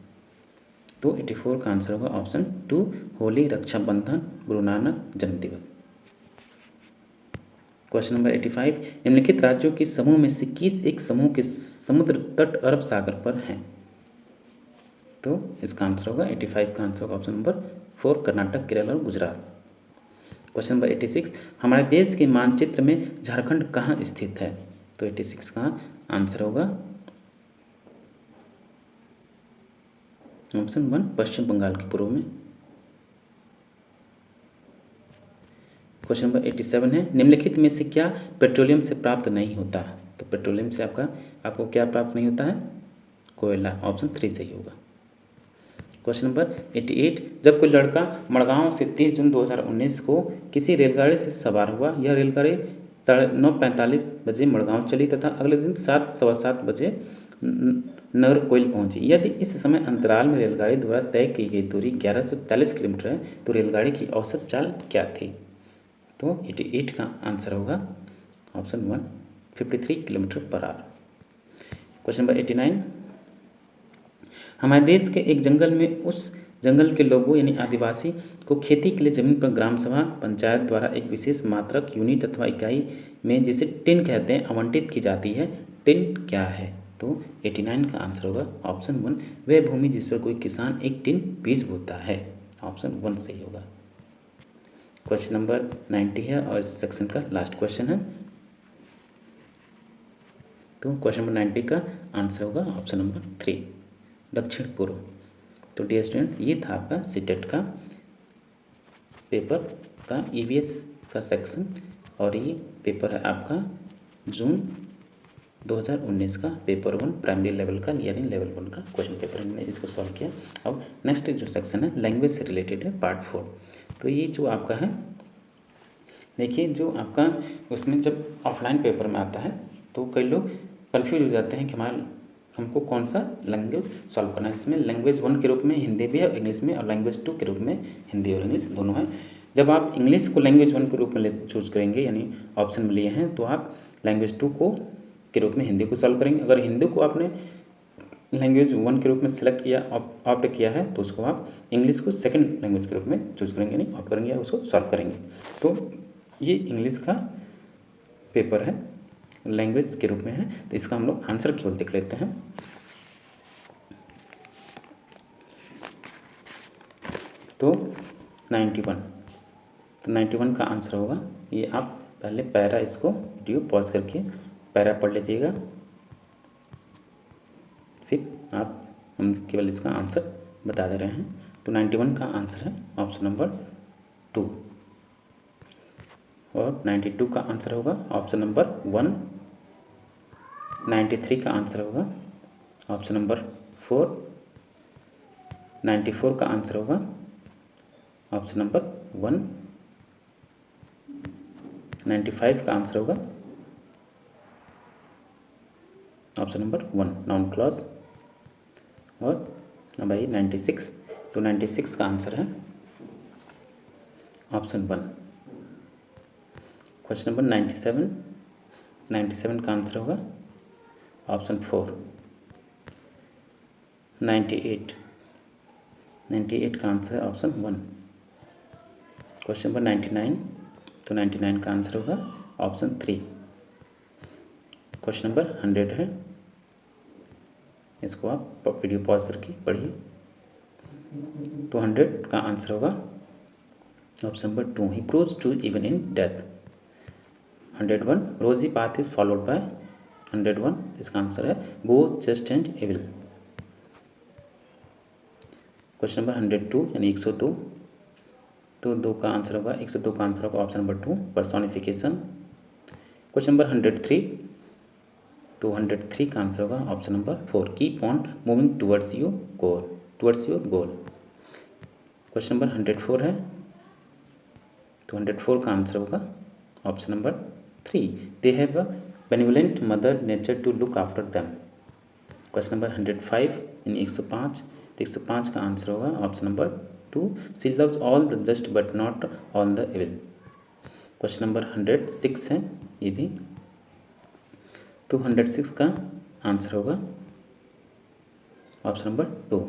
तो 84 का आंसर होगा ऑप्शन 2, होली, रक्षाबंधन, गुरु नानक जन्मदिवस। क्वेश्चन नंबर 85, निम्नलिखित राज्यों के समूह में से किस एक समूह के समुद्र तट अरब सागर पर हैं? तो इसका आंसर होगा 85 का आंसर होगा ऑप्शन नंबर 4, कर्नाटक, केरल और गुजरात। क्वेश्चन नंबर 86, हमारे देश के मानचित्र में झारखंड कहाँ स्थित है? तो 86 का आंसर होगा ऑप्शन 1, पश्चिम बंगाल के पूर्व में। क्वेश्चन नंबर 87 है, निम्नलिखित में से क्या पेट्रोलियम से प्राप्त नहीं होता? तो पेट्रोलियम से आपको क्या प्राप्त नहीं होता है? कोयला, ऑप्शन 3 सही होगा। क्वेश्चन नंबर 88, जब कोई लड़का मड़गांव से 30 जून 2019 को किसी रेलगाड़ी से सवार हुआ, यह रेलगाड़ी 9:45 बजे मड़गांव चली तथा अगले दिन 7:15 बजे नागरकोइल पहुंची। यदि इस समय अंतराल में रेलगाड़ी द्वारा तय की गई दूरी 1140 किलोमीटर है तो रेलगाड़ी की औसत चाल क्या थी? तो 88 का आंसर होगा option 1, 53 kilometre per hour. Question number 89, हमारे देश के एक जंगल में उस जंगल के लोगों यानी आदिवासी को खेती के लिए जमीन पर ग्राम सभा पंचायत द्वारा एक विशेष मात्रक यूनिट अथवा इकाई में जिसे टिन कहते हैं आवंटित की जाती है। टिन क्या है? तो 89 का आंसर होगा ऑप्शन 1, वह भूमि जिस पर कोई किसान एक टिन बीज बोता है, ऑप्शन 1 सही होगा। क्वेश्चन नंबर 90 है और इस सेक्शन का लास्ट क्वेश्चन है। तो क्वेश्चन नंबर 90 का आंसर होगा ऑप्शन नंबर 3, दक्षिण पूर्व। तो डियर स्टूडेंट, ये था आपका सीटेट का पेपर का EVS का सेक्शन और ये पेपर है आपका जून 2019 का पेपर 1 प्राइमरी लेवल का यानी लेवल 1 का क्वेश्चन पेपर हमने इसको सॉल्व किया। अब नेक्स्ट जो सेक्शन है लैंग्वेज से रिलेटेड है, पार्ट 4। तो ये जो आपका है, देखिए जो आपका उसमें जब ऑफलाइन पेपर में आता है तो कई लोग कन्फ्यूज हो जाते हैं कि हमको कौन सा लैंग्वेज सॉल्व करना है। इसमें लैंग्वेज 1 के रूप में हिंदी भी है इंग्लिश में, और लैंग्वेज 2 के रूप में हिंदी और इंग्लिश दोनों है। जब आप इंग्लिश को लैंग्वेज 1 के रूप में चूज करेंगे यानी ऑप्शन में लिए हैं, तो आप लैंग्वेज 2 को के रूप में हिंदी को सॉल्व करेंगे। अगर हिंदी को आपने लैंग्वेज 1 के रूप में सेलेक्ट किया, ऑप्ट किया है, तो उसको आप इंग्लिश को सेकंड लैंग्वेज के रूप में चूज करेंगे, यानी ऑप्ट करेंगे, उसको सॉल्व करेंगे। तो ये इंग्लिश का पेपर है, लैंग्वेज के रूप में है। तो इसका हम लोग आंसर केवल देख लेते हैं। तो 91 का आंसर होगा ये। आप पहले पैरा इसको वीडियो पॉज करके पैरा पढ़ लीजिएगा, फिर हम केवल इसका आंसर बता दे रहे हैं। तो 91 का आंसर है ऑप्शन नंबर 2 और 92 का आंसर होगा ऑप्शन नंबर 1। 93 का आंसर होगा ऑप्शन नंबर 4। 94 का आंसर होगा ऑप्शन नंबर 1। 95 का आंसर होगा ऑप्शन नंबर 1 नाउन क्लॉज। और भाई 96, तो 96 का आंसर है ऑप्शन 1। क्वेश्चन नंबर 97, 97 का आंसर होगा ऑप्शन 4। 98, 98 का आंसर है ऑप्शन 1। क्वेश्चन नंबर 99, तो 99 का आंसर होगा ऑप्शन 3। क्वेश्चन नंबर 100 है, इसको आप वीडियो पॉज करके पढ़िए। तो 100 का आंसर होगा option number 2। He proves to even in death. 101, rosy path is followed by. 101, इसका आंसर है both just and evil. Question number 102 यानी 102, तो 2 का आंसर होगा 102 का आंसर होगा option number 2 personification. Question number 103, तो 103 का आंसर होगा option number 4 keep on moving towards your goal. Question number 104 है, तो 104 का आंसर होगा option number 3 they have a benevolent mother nature to look after them. Question number 105 यानी 105, तो 105 का आंसर होगा option number 2 she loves all the just but not all the evil. Question number 106 है ये भी, तो 106 का आंसर होगा ऑप्शन नंबर 2।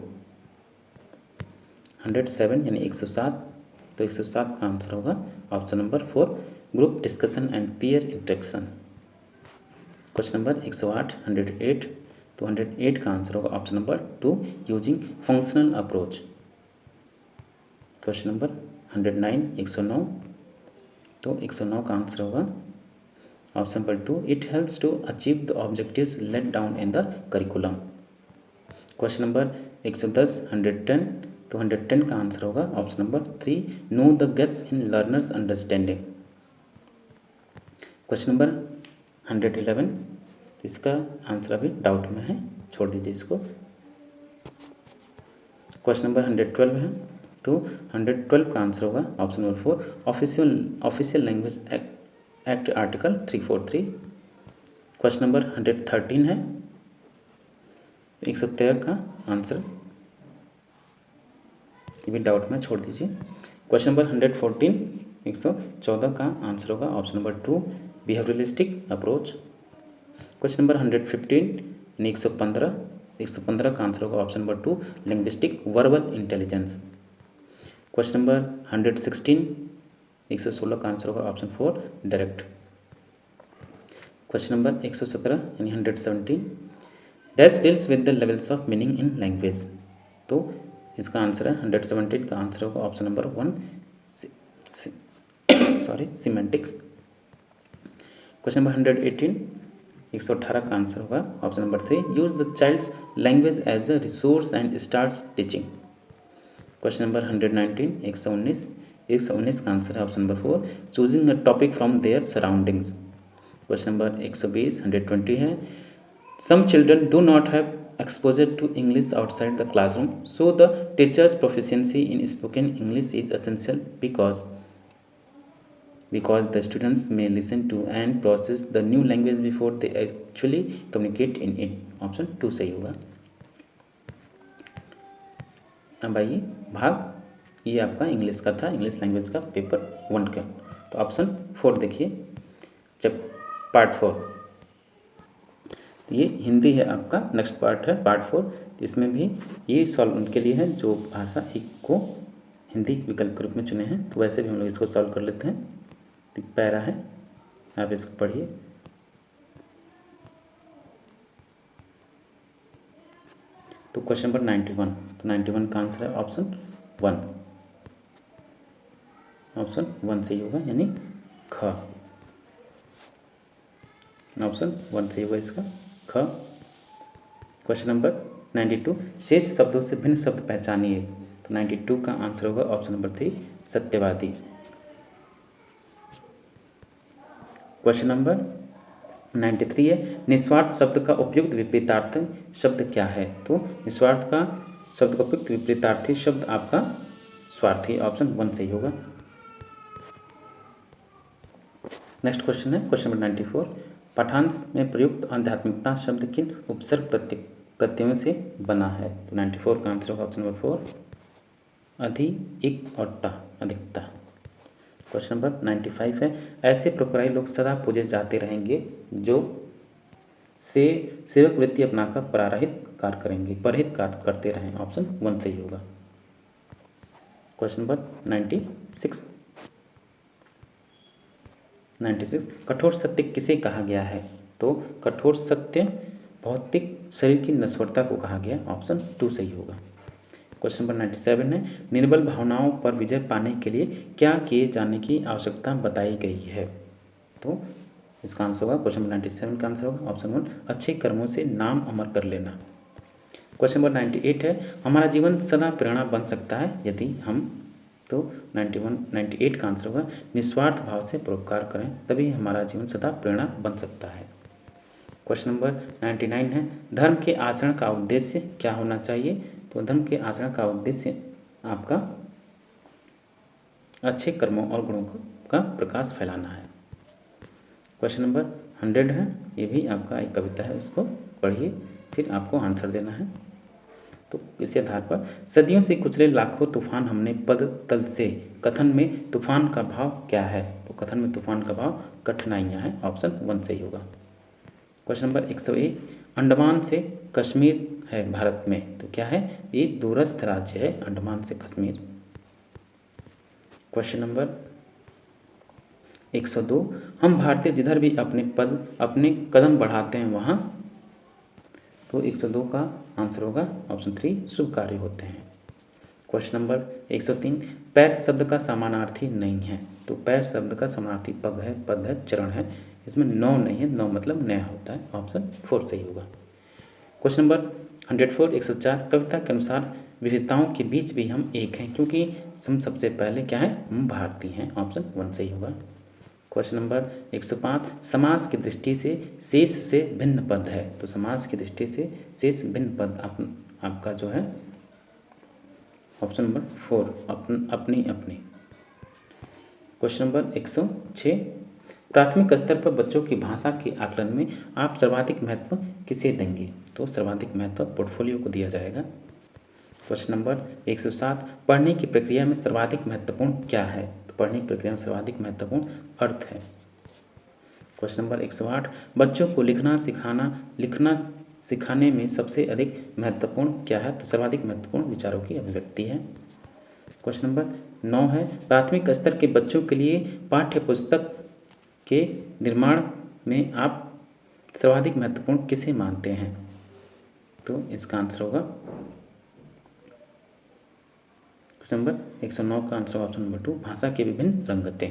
107 यानी 107, तो 107 का आंसर होगा option number 4 group discussion and peer interaction. Question number 108, 108, तो 108 का आंसर होगा option number 2 using functional approach. Question number 109, 109, तो 109 का आंसर होगा option number 2 it helps to achieve the objectives laid down in the curriculum. Question number 110, 110, तो 110 का answer होगा option number 3 know the gaps in learners understanding. Question number 111, इसका answer अभी doubt में है, छोड़ दीजिए इसको। क्वेश्चन नंबर 112 है, तो 112 का आंसर होगा option number 4 official language act article 343। Question number 113 है, 113 का आंसर ये भी डाउट में, छोड़ दीजिए। क्वेश्चन नंबर 114, 114 का आंसर होगा option number 2 behaviouralistic approach. Question number 115 यानी 115, 115 का आंसर होगा option number 2 linguistic verbal intelligence. Question number 116, 116 का आंसर होगा ऑप्शन 4 डायरेक्ट। क्वेश्चन नंबर 117 यानी 117 dash deals with the levels of meaning in language, तो इसका आंसर है 117 का आंसर होगा option number 1 semantics. Question number 118, 118 का आंसर होगा option number 3 use the child's language as a resource and starts teaching. Question number 119, 119, 119 का answer है option number 4 choosing a topic from their surroundings. Question number 120, 120 है some children do not have exposure to English outside the classroom, so the teacher's proficiency in spoken English is essential because the students may listen to and process the new language before they actually communicate in it. Option 2 सही होगा। अब आइए भाग, ये आपका English का था, English language का पेपर 1 का। तो ऑप्शन 4 देखिए, जब पार्ट 4, ये हिंदी है आपका, नेक्स्ट पार्ट है पार्ट 4। इसमें भी ये सॉल्व उनके लिए है जो भाषा एक को हिंदी विकल्प के रूप में चुने हैं। तो वैसे भी हम लोग इसको सॉल्व कर लेते हैं। तो पैरा है, आप इसको पढ़िए। तो क्वेश्चन नंबर 91, तो 91 का आंसर है ऑप्शन 1, ऑप्शन 1 सही होगा, यानी ख, ऑप्शन 1 सही होगा इसका ख। क्वेश्चन नंबर 92 शेष शब्दों से भिन्न शब्द पहचानिए, तो 92 का आंसर होगा ऑप्शन नंबर 3 सत्यवादी। क्वेश्चन नंबर 93 है निस्वार्थ शब्द का उपयुक्त विपरीतार्थ शब्द क्या है, तो निस्वार्थ का शब्द का उपयुक्त विपरीतार्थी शब्द आपका स्वार्थी, ऑप्शन 1 सही होगा। नेक्स्ट क्वेश्चन है क्वेश्चन नंबर 94। पाठांश में प्रयुक्त आध्यात्मिकता शब्द किन उपसर्ग प्रत्ययों से बना है? तो 94 का आंसर होगा ऑप्शन नंबर 4 अधि, इक और ता, अधिकता। क्वेश्चन नंबर 95 है ऐसे परोपकारी लोग सदा पूजे जाते रहेंगे जो सेवक वृत्ति अपनाकर परारहित कार्य करेंगे, परहित कार्य करते रहें, ऑप्शन 1 सही होगा। क्वेश्चन नंबर 96 कठोर सत्य किसे कहा गया है? तो कठोर सत्य भौतिक शरीर की नश्वरता को कहा गया, ऑप्शन 2 सही होगा। क्वेश्चन नंबर 97 है निर्बल भावनाओं पर विजय पाने के लिए क्या किए जाने की आवश्यकता बताई गई है? तो इसका आंसर होगा क्वेश्चन नंबर 97 का आंसर होगा ऑप्शन 1 अच्छे कर्मों से नाम अमर कर लेना। क्वेश्चन नंबर 98 है हमारा जीवन सदा प्रेरणा बन सकता है यदि हम, तो 98 का आंसर होगा निस्वार्थ भाव से परोपकार करें तभी हमारा जीवन सदा प्रेरणा बन सकता है। क्वेश्चन नंबर 99 है धर्म के आचरण का उद्देश्य क्या होना चाहिए? तो धर्म के आचरण का उद्देश्य आपका अच्छे कर्मों और गुणों का प्रकाश फैलाना है। क्वेश्चन नंबर 100 है, ये भी आपका एक कविता है, उसको पढ़िए फिर आपको आंसर देना है। तो इसी आधार पर सदियों से कुचले लाखों तूफान हमने पद तल से, कथन में तूफान का भाव क्या है? तो कथन में तूफान का भाव कठिनाइयाँ है, ऑप्शन 1 सही होगा। क्वेश्चन नंबर 101 अंडमान से कश्मीर है भारत में, तो क्या है? ये दूरस्थ राज्य है अंडमान से कश्मीर। क्वेश्चन नंबर 102 हम भारतीय जिधर भी अपने कदम बढ़ाते हैं वहाँ, तो 102 का आंसर होगा ऑप्शन 3 शुभ कार्य होते हैं। क्वेश्चन नंबर 103 पैर शब्द का समानार्थी नहीं है, तो पैर शब्द का समानार्थी पग है, पद है, चरण है, इसमें नौ नहीं है, नौ मतलब नया होता है, ऑप्शन 4 सही होगा। क्वेश्चन नंबर 104 104 कविता के अनुसार विविधताओं के बीच भी हम एक हैं क्योंकि हम सबसे पहले क्या है? हम भारतीय हैं, ऑप्शन 1 सही होगा। क्वेश्चन नंबर 105 समास की दृष्टि से शेष से भिन्न पद है, तो समास की दृष्टि से शेष भिन्न पद आपका जो है ऑप्शन नंबर 4 अपनी अपनी। क्वेश्चन नंबर 106 प्राथमिक स्तर पर बच्चों की भाषा के आकलन में आप सर्वाधिक महत्व किसे देंगे? तो सर्वाधिक महत्व पोर्टफोलियो को दिया जाएगा। क्वेश्चन नंबर 107 पढ़ने की प्रक्रिया में सर्वाधिक महत्वपूर्ण क्या है? तो पढ़ने की प्रक्रिया में सर्वाधिक महत्वपूर्ण अर्थ है। क्वेश्चन नंबर 108 बच्चों को लिखना सिखाने में सबसे अधिक महत्वपूर्ण क्या है? तो सर्वाधिक महत्वपूर्ण विचारों की अभिव्यक्ति है। क्वेश्चन नंबर 9 है प्राथमिक स्तर के बच्चों के लिए पाठ्य पुस्तक के निर्माण में आप सर्वाधिक महत्वपूर्ण किसे मानते हैं? तो इसका आंसर होगा क्वेश्चन नंबर 109 का आंसर ऑप्शन नंबर 2 भाषा के विभिन्न रंगतें।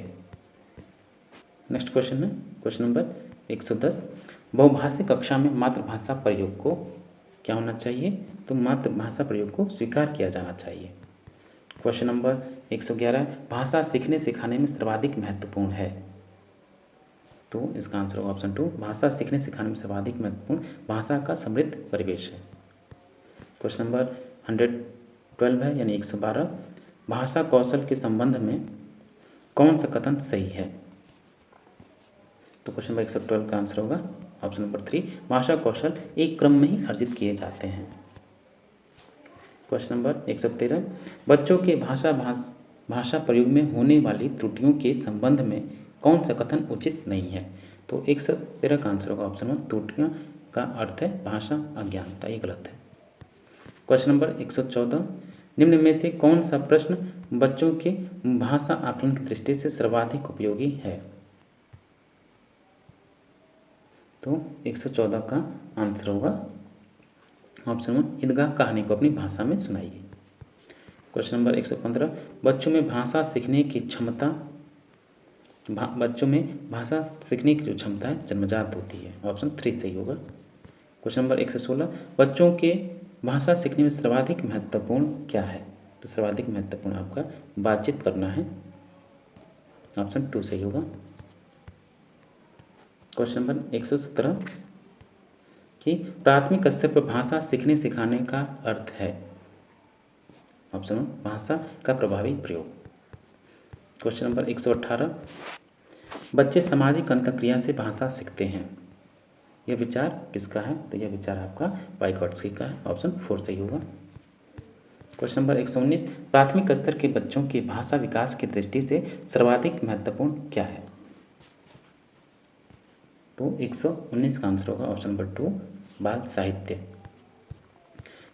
नेक्स्ट क्वेश्चन है क्वेश्चन नंबर 110 बहुभाषी कक्षा में मातृभाषा प्रयोग को क्या होना चाहिए? तो मातृभाषा प्रयोग को स्वीकार किया जाना चाहिए। क्वेश्चन नंबर 111 भाषा सीखने सिखाने में सर्वाधिक महत्वपूर्ण है, तो इसका आंसर होगा ऑप्शन 2 भाषा सीखने सिखाने में सर्वाधिक महत्वपूर्ण भाषा का समृद्ध परिवेश है। क्वेश्चन नंबर 112 है यानी 112 भाषा कौशल के संबंध में कौन सा कथन सही है? तो क्वेश्चन नंबर 112 का आंसर होगा ऑप्शन नंबर 3 भाषा कौशल एक क्रम में ही अर्जित किए जाते हैं। क्वेश्चन नंबर 113 बच्चों के भाषा प्रयोग में होने वाली त्रुटियों के संबंध में कौन सा कथन उचित नहीं है? तो 113 का आंसर होगा ऑप्शन 1 त्रुटियों का अर्थ है भाषा अज्ञानता, ये गलत है। क्वेश्चन नंबर 114 निम्न में से कौन सा प्रश्न बच्चों के भाषा आकलन की दृष्टि से सर्वाधिक उपयोगी है? तो 114 का आंसर होगा ऑप्शन 1 ईदगाह कहानी को अपनी भाषा में सुनाइए। क्वेश्चन नंबर 115 बच्चों में भाषा सीखने की जो क्षमता है जन्मजात होती है, ऑप्शन 3 सही होगा। क्वेश्चन नंबर 116 बच्चों के भाषा सीखने में सर्वाधिक महत्वपूर्ण क्या है? तो सर्वाधिक महत्वपूर्ण आपका बातचीत करना है, ऑप्शन 2 सही होगा। क्वेश्चन नंबर 117 कि प्राथमिक स्तर पर भाषा सीखने सिखाने का अर्थ है, ऑप्शन 1 भाषा का प्रभावी प्रयोग। क्वेश्चन नंबर 118, बच्चे सामाजिक अंतःक्रिया से भाषा सीखते हैं, यह विचार किसका है? तो यह विचार आपका वाइगॉट्स्की का है, ऑप्शन 4 सही होगा। क्वेश्चन नंबर 119, प्राथमिक स्तर के बच्चों के भाषा विकास की दृष्टि से सर्वाधिक महत्वपूर्ण क्या है? तो 119 का आंसर होगा ऑप्शन नंबर 2 बाल साहित्य।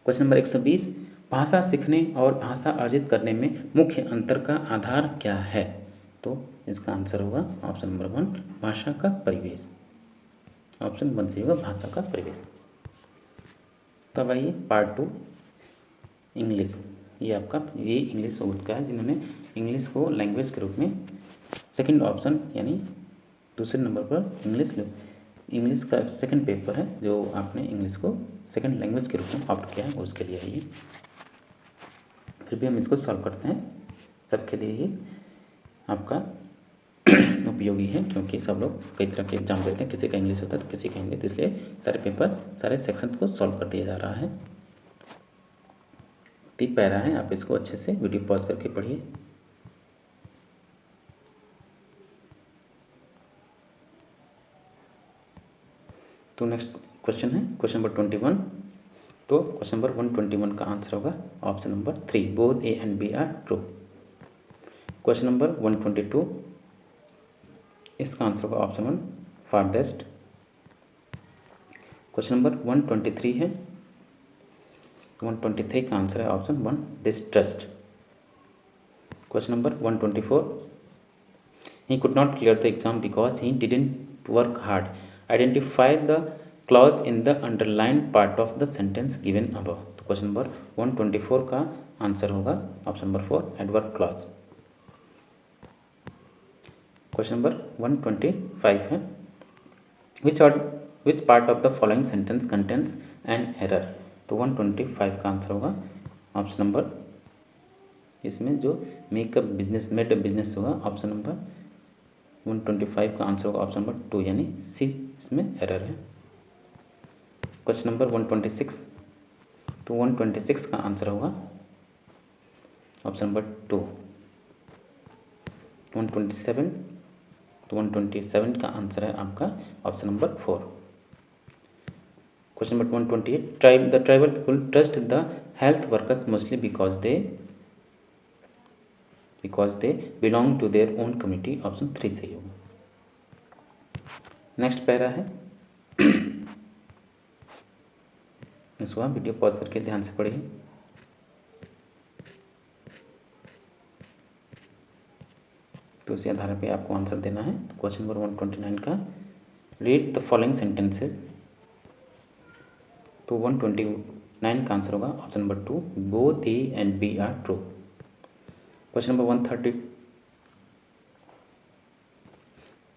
क्वेश्चन नंबर 120, भाषा सीखने और भाषा अर्जित करने में मुख्य अंतर का आधार क्या है? तो इसका आंसर होगा ऑप्शन नंबर 1 भाषा का परिवेश, ऑप्शन 1 सही होगा भाषा का परिवेश। तब आइए पार्ट 2 इंग्लिश। ये आपका ये इंग्लिश का है जिन्होंने इंग्लिश को लैंग्वेज के रूप में सेकंड ऑप्शन यानी दूसरे नंबर पर इंग्लिश का सेकंड पेपर है जो आपने इंग्लिश को सेकंड लैंग्वेज के रूप में ऑप्ट किया है उसके लिए है ये। फिर भी हम इसको सॉल्व करते हैं, सबके लिए ये आपका उपयोगी है क्योंकि सब लोग कई तरह के एग्जाम देते हैं, किसी का इंग्लिश होता है तो किसी का हिंदी, तो इसलिए सारे पेपर सारे सेक्शन को सॉल्व कर दिया जा रहा है। 3 पैरा है, आप इसको अच्छे से वीडियो पॉज करके पढ़िए। तो नेक्स्ट क्वेश्चन है क्वेश्चन नंबर 21। तो क्वेश्चन नंबर 121 का आंसर होगा option number 3 both a and b are true. Question number 122, इसका आंसर होगा ऑप्शन 1 फारदेस्ट। क्वेश्चन नंबर 123 है, 123 का आंसर है option 1 distrust. Question number 124, he could not clear the exam because he didn't work hard. Identify the clause in the underlined part of the sentence given above. तो question number 124 का answer होगा option number 4 adverb clause. Question number 125 है, which part of the following sentence contains an error? तो 125 का answer होगा option number, इसमें जो make a business होगा ऑप्शन नंबर 125 का आंसर होगा ऑप्शन नंबर 2 यानी सी, इसमें एरर है। क्वेश्चन नंबर 126, तो 126 का आंसर होगा ऑप्शन नंबर 2। 127, तो 127 का आंसर है आपका option number 4। Question number 128, the tribal people trust the health workers mostly because they belong to their own community, option 3 सही होगा। नेक्स्ट पैरा है, इसको आप वीडियो पॉज करके ध्यान से पढ़िए। तो उसी आधार पे आपको आंसर देना है। तो क्वेश्चन नंबर 129 का, रीड द फॉलोइंग सेंटेंसेस। तो 129 का आंसर होगा option number 2 both a and b are true. Question number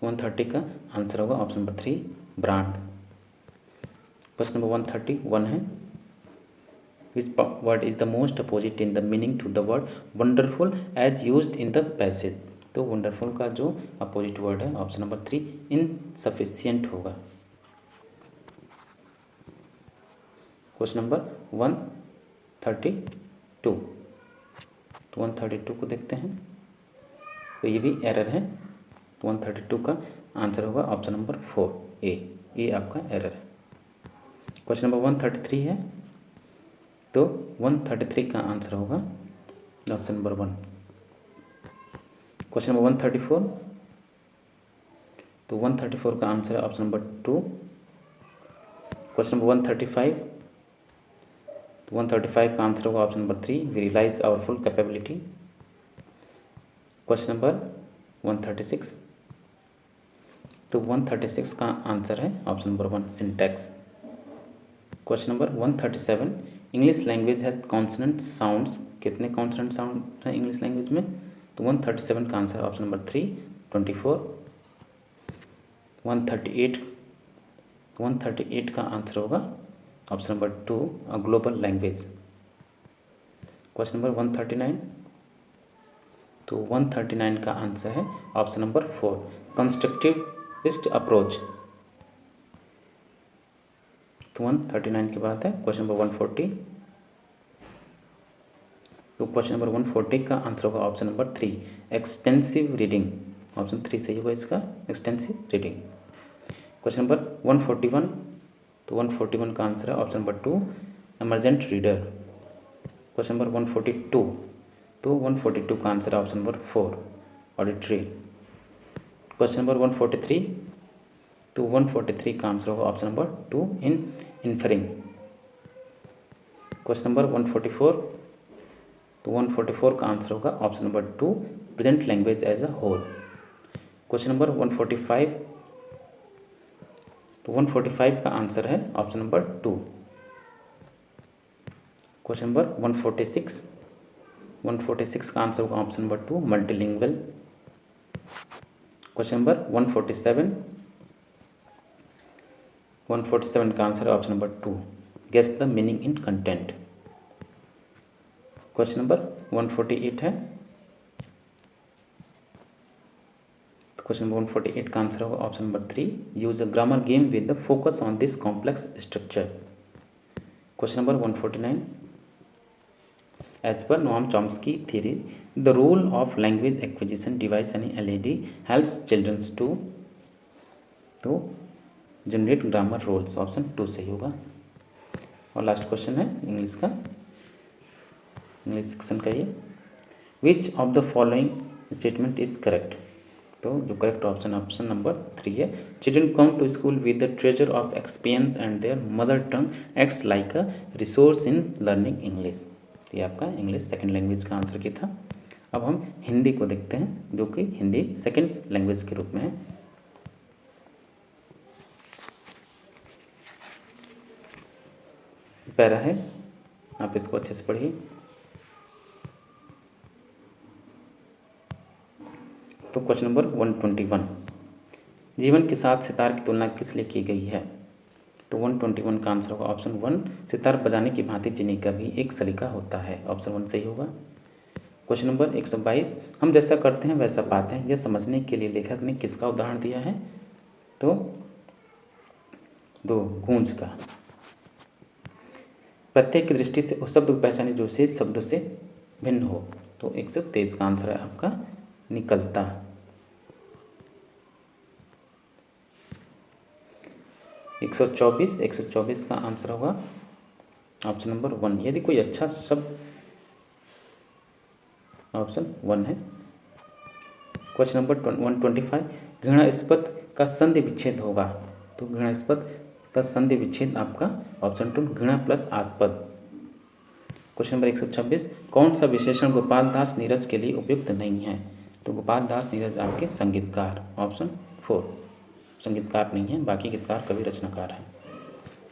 130 का आंसर होगा option number 3 brand. Question number 131 है, which word is the most opposite in the meaning to the word wonderful as used in the passage? तो wonderful का जो opposite word है option number 3 insufficient होगा। Question number 132, तो 132 को देखते हैं, तो ये भी एरर है। तो 132 का आंसर होगा ऑप्शन नंबर 4 ए आपका एरर है। क्वेश्चन नंबर 133 है, तो 133 का आंसर होगा ऑप्शन नंबर 1। क्वेश्चन नंबर 134, तो 134 का आंसर है ऑप्शन नंबर 2। क्वेश्चन नंबर 135, तो 135 का आंसर होगा option number 3 we realise our full capability. Question number 136, तो 136 का आंसर है option number 1 syntax. Question number 137, English language has consonant sounds, कितने कॉन्सोनेंट साउंड हैं इंग्लिश लैंग्वेज में? तो 137 का आंसर ऑप्शन नंबर 3 24। 138 का आंसर होगा option number 2 global language. Question number 139, तो 139 का आंसर है ऑप्शन नंबर 4 कंस्ट्रक्टिविस्ट अप्रोच। तो 139 के बाद है क्वेश्चन नंबर 140, तो क्वेश्चन नंबर 140 का आंसर होगा option number 3 extensive reading. Option 3 सही होगा इसका, एक्सटेंसिव रीडिंग। क्वेश्चन नंबर 141, तो 141 का आंसर है option number 2 emergent reader. Question number 142, तो 142 का आंसर है option number 4 auditory. Question number 143, तो 143 का आंसर होगा option number 2 inferring. Question number 144, तो 144 का आंसर होगा option number 2 present language as a whole. Question number 145, तो 145 का आंसर है ऑप्शन नंबर 2। क्वेश्चन नंबर 146, 146 का आंसर होगा option number 2 multilingual. Question number 147, 147 का आंसर है option number 2 guess the meaning in content. Question number 148 है, तो क्वेश्चन नंबर 148 का आंसर होगा option number 3 use a grammar game with the focus on this complex structure. Question number 149, as per Noam Chomsky theory the role of language acquisition device यानी LAD helps childrens to, तो generate grammar roles. Option 2 सही होगा। और last question है English का, English section का ये, which of the following statement is correct. तो जो करेक्ट ऑप्शन ऑप्शन नंबर 3 है children come to school with the treasure of experience and their mother tongue acts like a resource in learning English. ये आपका English second language का answer की था। अब हम हिंदी को देखते हैं जो कि हिंदी सेकेंड लैंग्वेज के रूप में है। पैरा है, आप इसको अच्छे से पढ़िए। तो क्वेश्चन नंबर 121, जीवन के साथ सितार की तुलना किस लिए की गई है। तो 121 का आंसर होगा ऑप्शन 1 सितार बजाने की भांति जीने का भी एक सलीका होता है। ऑप्शन 1 सही होगा। क्वेश्चन नंबर 122, हम जैसा करते हैं वैसा पाते हैं, यह समझने के लिए लेखक ने किसका उदाहरण दिया है। तो 2 गूंज का। प्रत्येक की दृष्टि से उस शब्द को पहचाने जो शेष शब्दों से भिन्न हो। तो 123 का आंसर है आपका निकलता। एक सौ चौबीस का आंसर होगा ऑप्शन नंबर 1 यदि कोई अच्छा शब्द, ऑप्शन 1 है। क्वेश्चन नंबर 125, घृणास्पद का संधि विच्छेद होगा। तो घृणास्पद का संधि विच्छेद आपका ऑप्शन 2 घृणा प्लस आस्पद। क्वेश्चन नंबर 126, कौन सा विशेषण गोपाल दास नीरज के लिए उपयुक्त नहीं है। तो गोपाल दास नीरज आपके संगीतकार। ऑप्शन 4 संगीतकार नहीं है, बाकी गीतकार कवि रचनाकार है।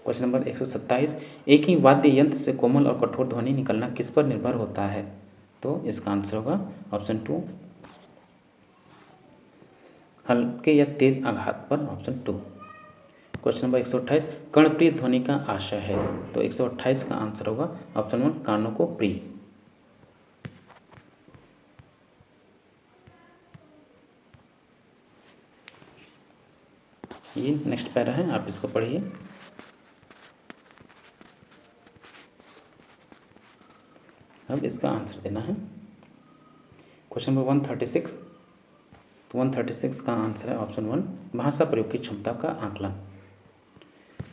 क्वेश्चन नंबर 127, एक ही वाद्य यंत्र से कोमल और कठोर ध्वनि निकलना किस पर निर्भर होता है। तो इसका आंसर होगा ऑप्शन 2 हल्के या तेज आघात पर। ऑप्शन 2। क्वेश्चन नंबर 128, कर्णप्रिय ध्वनि का आशय है। तो 128 का आंसर होगा ऑप्शन 1 कानों को प्रिय। ये नेक्स्ट पैरा है, आप इसको पढ़िए। अब इसका आंसर देना है। क्वेश्चन नंबर 136, तो 136 का आंसर है ऑप्शन 1 भाषा प्रयोग की क्षमता का आकलन।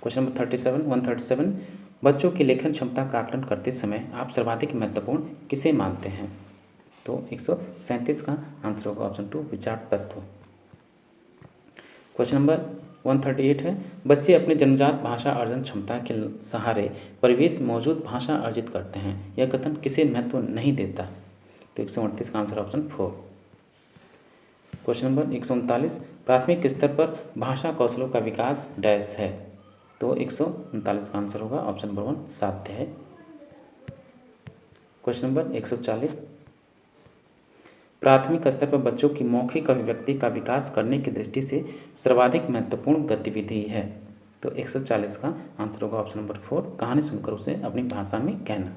क्वेश्चन नंबर 137, बच्चों की लेखन क्षमता का आकलन करते समय आप सर्वाधिक महत्वपूर्ण किसे मानते हैं। तो 137 का आंसर होगा ऑप्शन 2 विचार तत्व। क्वेश्चन नंबर 138 है, बच्चे अपने जन्मजात भाषा अर्जन क्षमता के सहारे परिवेश मौजूद भाषा अर्जित करते हैं, यह कथन किसे महत्व नहीं देता। तो 138 का आंसर ऑप्शन 4। क्वेश्चन नंबर 139, प्राथमिक स्तर पर भाषा कौशलों का विकास डैश है। तो 139 का आंसर होगा ऑप्शन नंबर 1 साध्य है। क्वेश्चन नंबर 140, प्राथमिक स्तर पर बच्चों की मौखिक अभिव्यक्ति का विकास करने की दृष्टि से सर्वाधिक महत्वपूर्ण गतिविधि है। तो 140 का आंसर होगा ऑप्शन नंबर 4 कहानी सुनकर उसे अपनी भाषा में कहना।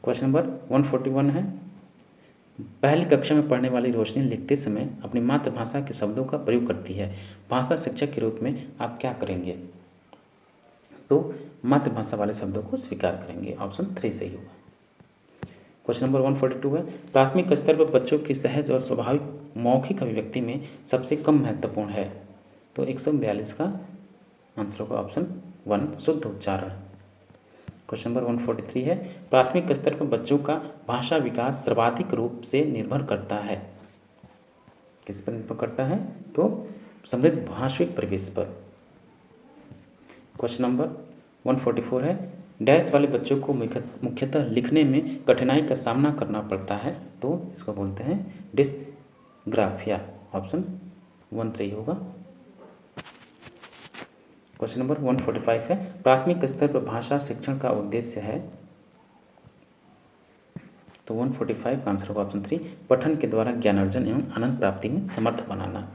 क्वेश्चन नंबर 141 है, पहली कक्षा में पढ़ने वाली रोशनी लिखते समय अपनी मातृभाषा के शब्दों का प्रयोग करती है, भाषा शिक्षक के रूप में आप क्या करेंगे। तो मातृभाषा वाले शब्दों को स्वीकार करेंगे। ऑप्शन 3 सही होगा। क्वेश्चन नंबर 142 है, प्राथमिक स्तर पर बच्चों की सहज और स्वाभाविक मौखिक अभिव्यक्ति में सबसे कम महत्वपूर्ण है। तो 142 का आंसर होगा ऑप्शन 1 शुद्ध उच्चारण। क्वेश्चन नंबर 143 है, प्राथमिक स्तर पर बच्चों का भाषा विकास सर्वाधिक रूप से निर्भर करता है। किस पर निर्भर करता है? तो समृद्ध भाषिक परिवेश पर। क्वेश्चन नंबर 144 है, डैश वाले बच्चों को मुख्यतः लिखने में कठिनाई का सामना करना पड़ता है। तो इसको बोलते हैं डिस्ग्राफिया। ऑप्शन 1 सही होगा। क्वेश्चन नंबर 145 है, प्राथमिक स्तर पर भाषा शिक्षण का उद्देश्य है। तो 145 का आंसर होगा ऑप्शन 3, पठन के द्वारा ज्ञानार्जन एवं आनंद प्राप्ति में समर्थ बनाना।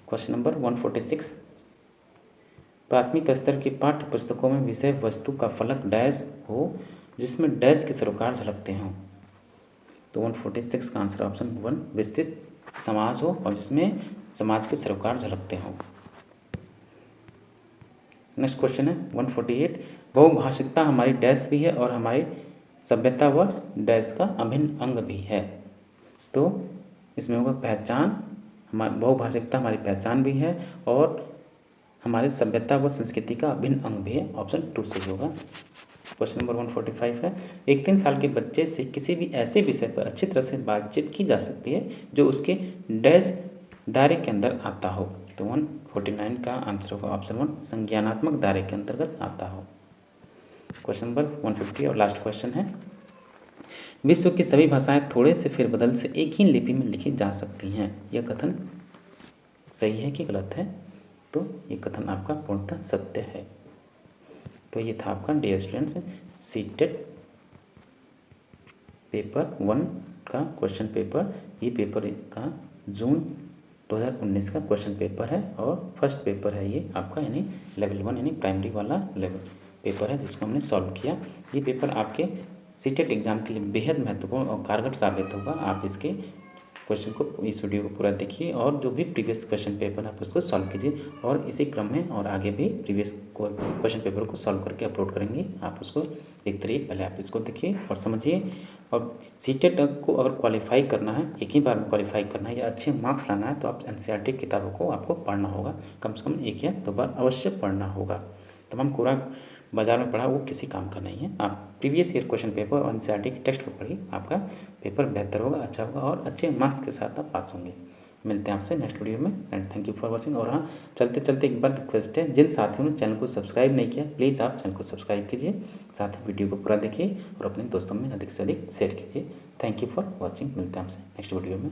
क्वेश्चन नंबर 146, प्राथमिक स्तर की पाठ्य पुस्तकों में विषय वस्तु का फलक डैश हो जिसमें डैश के सरोकार झलकते हों। तो 146 का आंसर ऑप्शन 1, विस्तृत समाज हो और जिसमें समाज के सरोकार झलकते हों। नेक्स्ट क्वेश्चन है 148, बहुभाषिकता हमारी डैश भी है और हमारी सभ्यता व डैश का अभिन्न अंग भी है। तो इसमें होगा पहचान, हमारी बहुभाषिकता हमारी पहचान भी है और हमारी सभ्यता व संस्कृति का अभिन्न अंग भी है। ऑप्शन 2 सही होगा। क्वेश्चन नंबर 145 है, एक 3 साल के बच्चे से किसी भी ऐसे विषय पर अच्छी तरह से बातचीत की जा सकती है जो उसके डैश दायरे के अंदर आता हो। तो 149 का आंसर होगा ऑप्शन 1, संज्ञानात्मक दायरे के अंतर्गत आता हो। क्वेश्चन नंबर 150 और लास्ट क्वेश्चन है, विश्व की सभी भाषाएं थोड़े से फेरबदल से एक ही लिपि में लिखी जा सकती हैं। यह कथन सही है कि गलत है? तो ये कथन आपका पूर्णतः सत्य है। तो ये था आपका डियर स्टूडेंट्स सीटेट पेपर 1 का क्वेश्चन पेपर। ये पेपर का जून 2019 का क्वेश्चन पेपर है और फर्स्ट पेपर है ये आपका, यानी लेवल 1 यानी प्राइमरी वाला लेवल पेपर है जिसको हमने सॉल्व किया। ये पेपर आपके सीटेट एग्ज़ाम के लिए बेहद महत्वपूर्ण और कारगर साबित होगा। आप इसके क्वेश्चन को, इस वीडियो को पूरा देखिए और जो भी प्रीवियस क्वेश्चन पेपर आप उसको सॉल्व कीजिए और इसी क्रम में और आगे भी प्रीवियस क्वेश्चन पेपर को सॉल्व करके अपलोड करेंगे। आप उसको देखते रहिए, पहले आप इसको देखिए और समझिए। और सीटेट को अगर क्वालिफाई करना है, एक ही बार में क्वालिफाई करना है या अच्छे मार्क्स लाना है तो आप एनसीईआरटी किताबों को आपको पढ़ना होगा, कम से कम 1 या 2 बार अवश्य पढ़ना होगा। तमाम पूरा बाजार में पढ़ा वो किसी काम का नहीं है। आप प्रीवियस ईयर क्वेश्चन पेपर और एनसीईआरटी की टेक्स्ट बुक पढ़िए, आपका पेपर बेहतर होगा, अच्छा होगा और अच्छे मार्क्स के साथ आप पास होंगे। मिलते हैं आपसे नेक्स्ट वीडियो में and thank you for watching. और हाँ, चलते चलते एक बार रिक्वेस्ट है, जिन साथियों ने चैनल को सब्सक्राइब नहीं किया प्लीज़ आप चैनल को सब्सक्राइब कीजिए, साथ ही वीडियो को पूरा देखिए और अपने दोस्तों में अधिक से अधिक शेयर कीजिए। Thank you for watching. मिलते हैं आपसे नेक्स्ट वीडियो में।